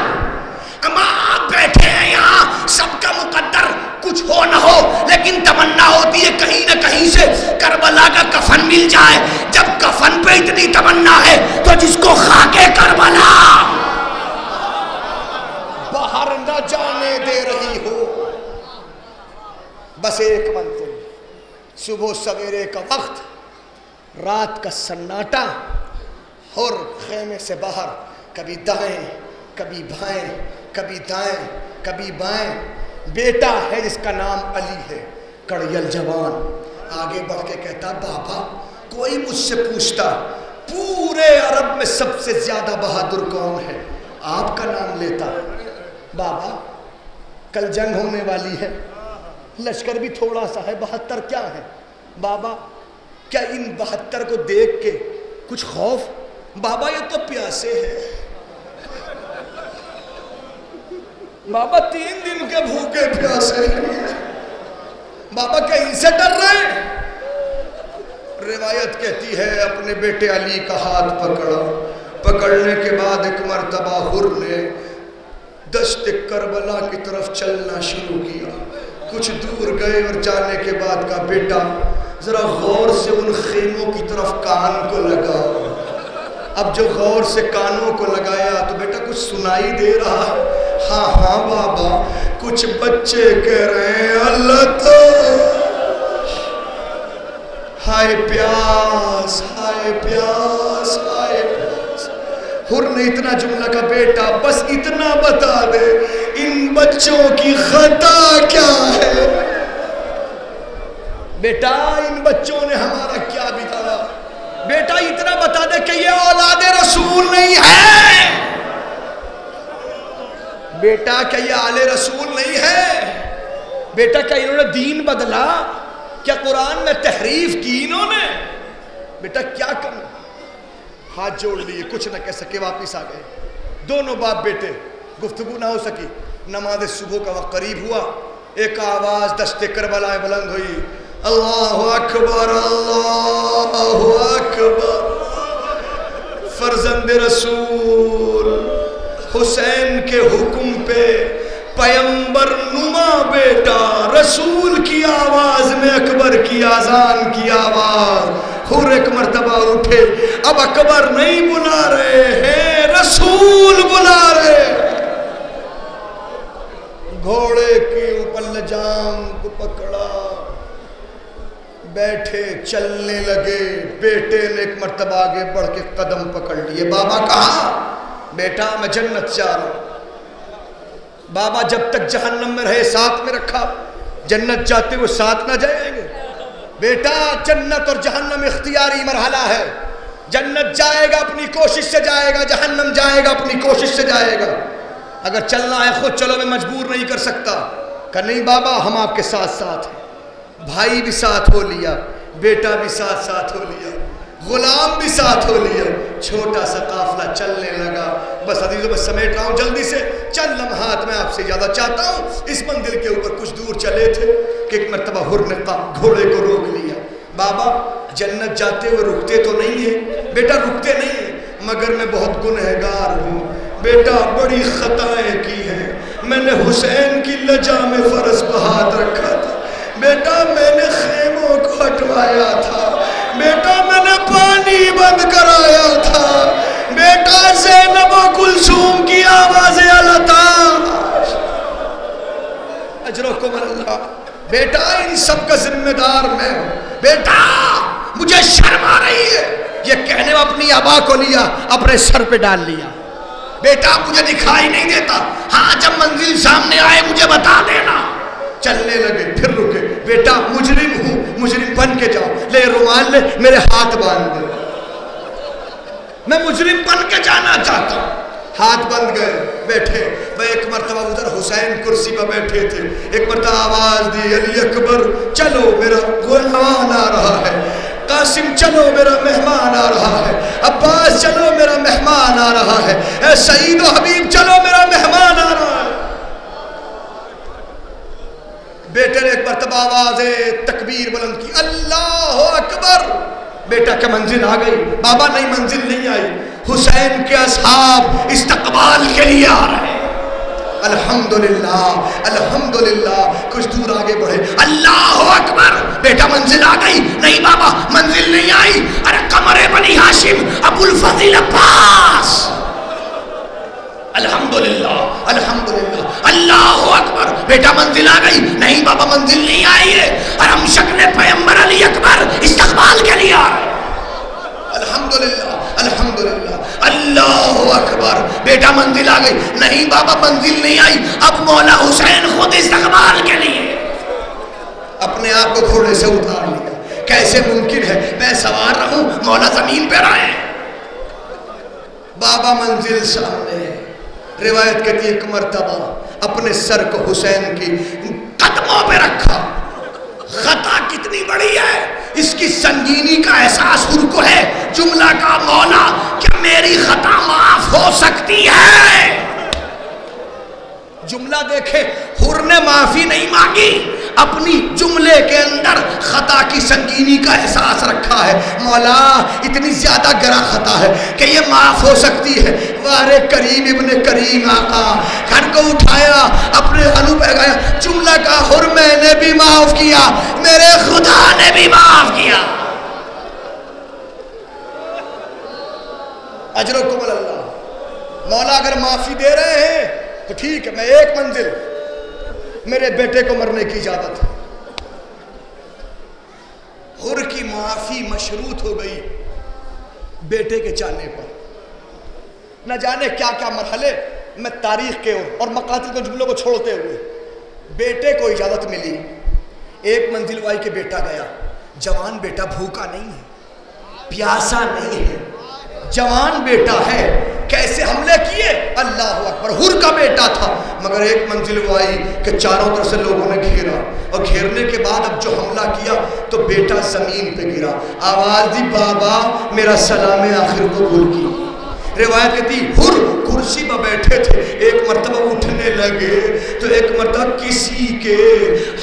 اما آپ بیٹھے ہیں یہاں، سب کا مقدر کچھ ہو نہ ہو، لیکن تمنا ہوتی ہے کہیں نہ کہیں سے کربلا کا کفن مل جائے. جب کفن پہ اتنی تمنا ہے تو جس کو خاکے کربلا باہر نہ جانے دے رہی ہو. بس ایک منزل، صبح سویرے کا وقت، رات کا سناٹا، اور خیمے سے باہر کبھی دائیں کبھی بائیں، کبھی دائیں کبھی بائیں، بیٹا ہے جس کا نام علی ہے، کڑیل جوان آگے بڑھ کے کہتا بابا کوئی مجھ سے پوچھتا پورے عرب میں سب سے زیادہ بہادر کون ہے، آپ کا نام لیتا۔ بابا کل جنگ ہونے والی ہے، لشکر بھی تھوڑا سا ہے، 72 کیا ہے؟ بابا کیا ان 72 کو دیکھ کے کچھ خوف؟ بابا یہ تو پیاسے ہیں، بابا 3 دن کے بھوکے پیاسے ہیں، بابا کیا ان سے ڈر رہے ہیں؟ روایت کہتی ہے اپنے بیٹے علی کا ہاتھ پکڑا، پکڑنے کے بعد ایک مرتبہ حر نے دشت کربلا کی طرف چلنا شروع کیا، کچھ دور گئے اور جانے کے بعد کا بیٹا ذرا غور سے ان خیموں کی طرف کان کو لگا۔ اب جو غور سے کانوں کو لگایا تو بیٹا کچھ سنائی دے رہا ہے؟ ہاں ہاں بابا کچھ بچے کہہ رہے ہیں اللہ تو ہائے پیاس ہائے پیاس ہائے پیاس۔ حر نے اتنا جملہ کا بیٹا بس اتنا بتا دے ان بچوں کی خطا کیا ہے؟ بیٹا ان بچوں نے ہمارا کیا بگاڑا؟ بیٹا اتنا بتا دے کہ یہ اولاد رسول نہیں ہے، بیٹا کیا یہ آل رسول نہیں ہے، بیٹا کیا انہوں نے دین بدلا، کیا قرآن میں تحریف کی انہوں نے؟ بیٹا کیا کرنا؟ ہاتھ جوڑ لیے، کچھ نہ کہہ سکے، واپس آ گئے دونوں باپ بیٹے، گفتگو نہ ہو سکی۔ نماز صبح کا وقت قریب ہوا، ایک آواز دشت کربلا میں بلند ہوئی، اللہ اکبر اللہ اکبر، فرزند رسول حسین کے حکم پہ پیمبر نما بیٹا رسول کی آواز میں اکبر کی آذان کی آواز۔ حر ایک مرتبہ اٹھے، اب اکبر نہیں بلا رہے ہیں، رسول بلا رہے۔ گھوڑے کے اوپر لجام کو پکڑا، بیٹھے چلنے لگے۔ بیٹے نے ایک مرتبہ آگے بڑھ کے قدم پکڑ لیے، بابا کہا؟ بیٹا میں جنت جا رہا ہوں۔ بابا جب تک جہنم میں رہے ساتھ میں رکھا، جنت جاتے ہوئے ساتھ نہ جائیں گے؟ بیٹا جنت اور جہنم اختیاری مرحلہ ہے، جنت جائے گا اپنی کوشش سے جائے گا، جہنم جائے گا اپنی کوشش سے جائے گا۔ اگر چلنا ہے خود چلو، میں مجبور نہیں کر سکتا۔ کہ نہیں بابا ہم آپ کے ساتھ ساتھ ہیں۔ بھائی بھی ساتھ ہو لیا، بیٹا بھی ساتھ ساتھ ہو لیا، غلام بھی ساتھ ہو لیا، چھوٹا سا قافلہ چلنے لگا۔ بس عزیزوں میں سمیٹ رہا ہوں جلدی سے، چند لمحات میں آپ سے زیادہ چاہتا ہوں۔ اس منزل کے اوپر کچھ دور چلے تھے کہ ایک مرتبہ حر نے گھوڑے کو روک لیا۔ بابا جنت جاتے ہوئے رکتے تو نہیں ہیں؟ بیٹا رکتے نہیں ہیں، مگر میں بہت گنہگار ہوں، بیٹا بڑی خطائیں کی ہیں، میں نے حسین کی لجا میں فرض پہ ہاتھ رکھا تھا، بیٹا میں نے خیموں کو ہٹوایا تھا، بیٹا میں نے پانی بند کرایا تھا، بیٹا زینب و کلثوم کی آوازیں علتا اجرکم اللہ، بیٹا ان سب کا ذمہ دار میں ہوں، بیٹا مجھے شرم آ رہی ہے، یہ کہنے میں اپنی آبا کو لیا اپنے سر پہ ڈال لیا، بیٹا مجھے دکھائی نہیں دیتا، ہاں جب منزل سامنے آئے مجھے بتا دینا۔ چلنے لگے، پھر رکے، بیٹا مجرم ہوں، مجرم بن کے جاؤ، لے رومال لے میرے ہاتھ باندھ دے، میں مجرم بن کے جانا چاہتا ہوں۔ ہاتھ بند گئے، بیٹھے۔ وہ ایک مرتبہ ادھر حسین کرسی پر بیٹھے تھے، ایک مرتبہ آواز دی علی اکبر چلو میرا مہمان آ رہا ہے، قاسم چلو میرا مہمان آ رہا ہے، عباس چلو میرا مہمان آ رہا ہے، اے سعید و حبیب چلو میرا مہمان آ رہا ہے۔ بیٹے نے ایک مرتبہ آواز تکبیر بلند کی، اللہ اکبر۔ بیٹا کیا منزل آ گئی؟ بابا نہیں منزل نہیں آئی، حسین کے اصحاب استقبال کے لیے آ رہے ہیں۔ الحمدللہ الحمدللہ، کچھ دور آگے بڑھے، اللہ اکبر۔ بیٹا منزل آ گئی؟ نہیں بابا منزل نہیں آئی، ارے قمر بنی ہاشم ابو الفضل عباس، الحمدللہ الحمدللہ اللہ اکبر۔ بیٹا منزل آ گئی؟ نہیں بابا منزل نہیں آئی ہے، حرم شکل پیغمبر علی اکبر استقبال کے لیے آ رہے ہیں۔ الحمدللہ الحمدللہ اللہ اکبر، بیٹا منزل آ گئی. نہیں بابا منزل نہیں آئی، اب مولا حسین خود استقبال کے لیے اپنے آپ کو گھوڑے سے اتار لیا. کیسے ممکن ہے میں سوار رہوں مولا زمین پہ رہے؟ بابا منزل سامنے. روایت کہتی ہے ایک مرتبہ اپنے سر کو حسین کی قدموں پہ رکھا. خطا کتنی بڑی ہے، اس کی سنگینی کا احساس حر کو ہے. جملہ کا مولا کیا میری خطا معاف ہو سکتی ہے؟ جملہ دیکھے، حر نے معافی نہیں مانگی، اپنی جملے کے اندر خطا کی سنگینی کا احساس رکھا ہے. مولا اتنی زیادہ گرا خطا ہے کہ یہ معاف ہو سکتی ہے. وارے کریم ابن کریم آقا گھر کو اٹھایا، اپنے ہلو پہ گیا. جملہ کا حر میں نے بھی معاف کیا، میرے خدا نے بھی معاف کیا. اجرکم اللہ. مولا اگر معافی دے رہے ہیں تو ٹھیک ہے، میں ایک منزل، میرے بیٹے کو مرنے کی اجازت ہے. حر کی معافی مشروط ہو گئی بیٹے کے چاہنے پر. نہ جانے کیا کیا مرحلے میں تاریخ کے اور مقاتل کے جملوں کو چھوڑتے ہوئے بیٹے کو اجازت ملی. ایک منزل وائی کے بیٹا گیا. جوان بیٹا بھوکا نہیں ہے، پیاسا نہیں ہے، جوان بیٹا ہے. کیسے حملے کیے؟ اللہ اکبر. حر کا بیٹا تھا مگر ایک منزل وہ آئی کہ چاروں طرف سے لوگوں نے گھیرا، اور گھیرنے کے بعد اب جو حملہ کیا تو بیٹا زمین پہ گرا. آواز دی بابا میرا سلام آخر کو بھول کی. روایت کہتی حر کرسی پر بیٹھے تھے، ایک مرتبہ اٹھنے لگے تو ایک مرتبہ کسی کے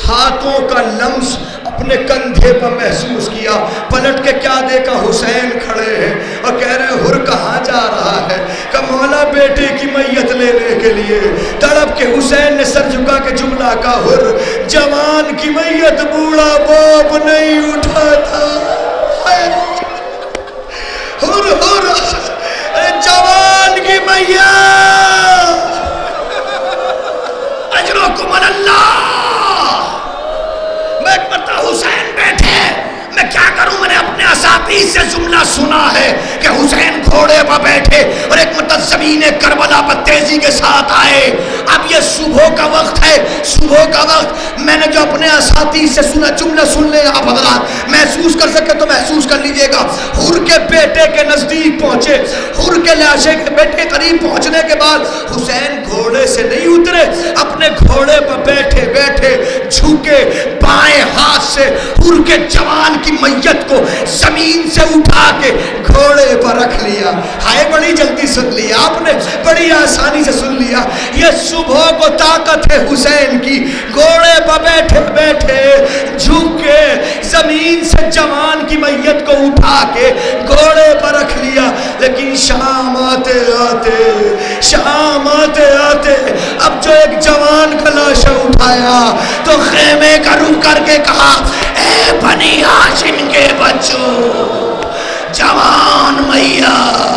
ہاتھوں کا لمس اپنے کندھے پر محسوس کیا. پلٹ کے کیا دیکھا؟ حسین کھڑے ہیں اور کہہ رہے ہیں حر کہاں جا رہا ہے؟ کہ مولا بیٹے کی میت لینے کے لیے. تڑپ کے حسین نے سر جھکا کے جملہ کا حر جوان کی میت بوڑھا باپ نہیں اٹھاتا. حر جوان کی میت. اجرکم اللہ. میں ایک مرتبہ حسین بیٹھے، میں کیا کروں؟ میں نے اپنے اساتذہ سے جملہ سنا ہے کہ حسین گھوڑے پر بیٹھے اور ایک مرتبہ زمین کربلا پر تیزی کے ساتھ آئے. اب یہ صبح کا وقت ہے، صبح کا وقت. میں نے جو اپنے اساتذہ سے سنا جملہ سن لے آپ حضرات، محسوس کر سکے تو محسوس کر لیجئے گا. حر کے بیٹے کے نزدیک پہنچے، حر کے لاشے کے بیٹے قریب پہنچنے کے بعد حسین گھوڑے سے نہیں اترے، اپنے گھوڑے پر بیٹھے بیٹھے جھکے بائیں ہاتھ سے حر کے جوان کی میت کو زمین سے اٹھا کے گھوڑے پر رکھ لیا. ہائے بڑی جلدی سن لیا آپ نے، بڑی آسانی سے سن لیا. یہ صبح کو طاقت ہے حسین کی. گھوڑے پر بیٹھے بیٹھے جھک کے زمین سے جوان کی میت کو اٹھا کے گھوڑے پر رکھ لیا. لیکن شام آتے آتے اب جو ایک جوان کا لاشا اٹھایا تو خیمے کا رخ کر کے کہا اے بنی ہاشم کے بچوں، جوان میت